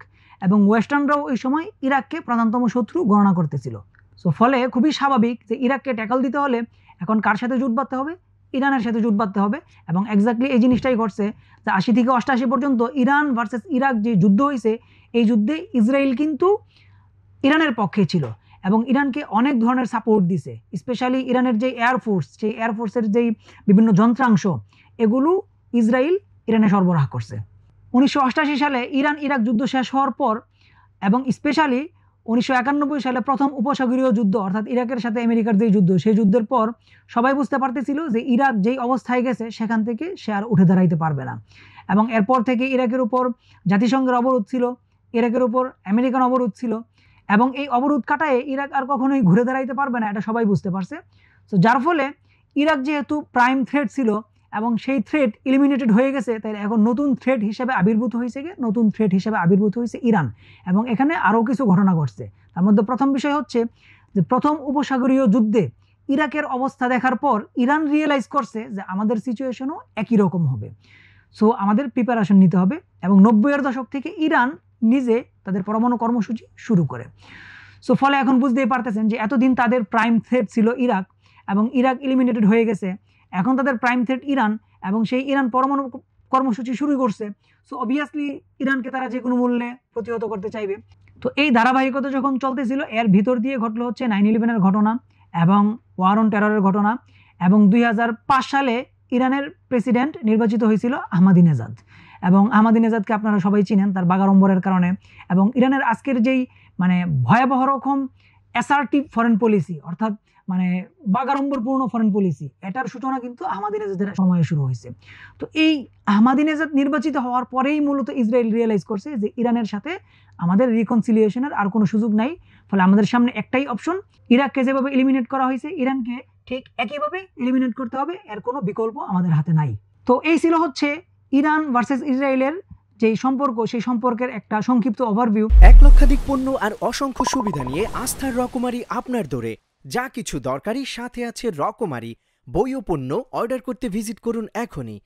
এবং ওয়েস্টার্নরাও এই সময় ইরাককে প্রধানতম শত্রু গণনা করতেছিল। সো ফলে খুবই স্বাভাবিক যে ইরাককে ট্যাকল দিতে হলে এখন কার সাথে জোট বাঁধতে হবে, ইরানের সাথে জোট বাঁধতে হবে। এবং এক্স্যাক্টলি এই জিনিসটাই ঘটছে যে 80 থেকে 88 পর্যন্ত ইরান ভার্সেস ইরাক যে যুদ্ধ হয়েছে, এই যুদ্ধে ইসরায়েল কিন্তু ইরানের পক্ষে ছিল এবং ইরানকে অনেক ধরনের সাপোর্ট দিছে। স্পেশালি ইরানের যে এয়ারফোর্স, সেই এয়ারফোর্সের যেই বিভিন্ন যন্ত্রাংশ, এগুলো ইসরায়েল ইরানে সরবরাহ করছে। 1988 সালে ইরান ইরাক যুদ্ধ শেষ হওয়ার পর এবং স্পেশালি 1991 সালে প্রথম উপসাগরীয় যুদ্ধ, অর্থাৎ ইরাকের সাথে আমেরিকার যে যুদ্ধ, সেই যুদ্ধের পর সবাই বুঝতে পারতেছিল যে ইরাক যেই অবস্থায় গেছে সেখান থেকে সে আর উঠে দাঁড়াইতে পারবে না। এবং এরপর থেকে ইরাকের উপর জাতিসংঘের অবরোধ ছিল, ইরাকের উপর আমেরিকান অবরোধ ছিল এবং এই অবরোধ কাটায় ইরাক আর কখনোই ঘুরে দাঁড়াইতে পারবে না, এটা সবাই বুঝতে পারছে। তো যার ফলে ইরাক যেহেতু প্রাইম থ্রেট ছিল এবং সেই থ্রেট এলিমিনেটেড হয়ে গেছে, তাই এখন নতুন থ্রেট হিসেবে আবির্ভূত হয়েছে ইরান। এবং এখানে আরও কিছু ঘটনা ঘটছে। তার মধ্যে প্রথম বিষয় হচ্ছে যে প্রথম উপসাগরীয় যুদ্ধে ইরাকের অবস্থা দেখার পর ইরান রিয়েলাইজ করছে যে আমাদের সিচুয়েশনও একই রকম হবে, সো আমাদের প্রিপারেশন নিতে হবে। এবং 90-এর দশক থেকে ইরান নিজে তাদের পরমাণু কর্মসূচি শুরু করে। সো ফলে এখন বুঝতেই পারতেছেন যে এতদিন তাদের প্রাইম থ্রেট ছিল ইরাক এবং ইরাক এলিমিনেটেড হয়ে গেছে, এখন তাদের প্রাইম থ্রেট ইরান এবং সেই ইরান পরমাণু কর্মসূচি শুরু করছে। সো অবভিয়াসলি ইরানকে তারা যে কোনো মূল্যে প্রতিহত করতে চাইবে। তো এই ধারাবাহিকতা যখন চলতেছিল, এর ভিতর দিয়ে ঘটলো হচ্ছে 9/11-এর ঘটনা এবং ওয়ার অন টেররের ঘটনা। এবং 2005 সালে ইরানের প্রেসিডেন্ট নির্বাচিত হয়েছিল আহমাদিনেজাদ। এবং আহমাদিনেজাদকে আপনারা সবাই চিনেন তার বাগাড়ম্বরের কারণে। এবং ইরানের আজকের যেই মানে ভয়াবহ রকম অ্যাসার্টিভ ফরেন পলিসি, অর্থাৎ মানে বাগাড়ম্বরপূর্ণ ফরেন পলিসি, এটার সূচনা কিন্তু আহমাদিনেজাদের সময়ে শুরু হয়েছে। তো এই আহমাদিনেজাদ নির্বাচিত হওয়ার পরেই মূলত ইসরায়েল রিয়েলাইজ করছে যে ইরানের সাথে আমাদের রিকনসিলিয়েশনের আর কোনো সুযোগ নাই। ফলে আমাদের সামনে একটাই অপশন, ইরাককে যেভাবে এলিমিনেট করা হয়েছে ইরানকে ঠিক একইভাবে এলিমিনেট করতে হবে, এর কোনো বিকল্প আমাদের হাতে নাই। তো এই ছিল হচ্ছে ইরান ভার্সেস ইসরায়েলের যেই সম্পর্ক, সেই সম্পর্কের একটা সংক্ষিপ্ত ওভারভিউ। 1 লক্ষাধিক পণ্য আর অসংখ্য সুবিধা নিয়ে আস্থার রকমারি আপনার দৌড়ে। যা কিছু দরকারি সাথে আছে রকমারি। বই ও পণ্য অর্ডার করতে ভিজিট করুন এখনই।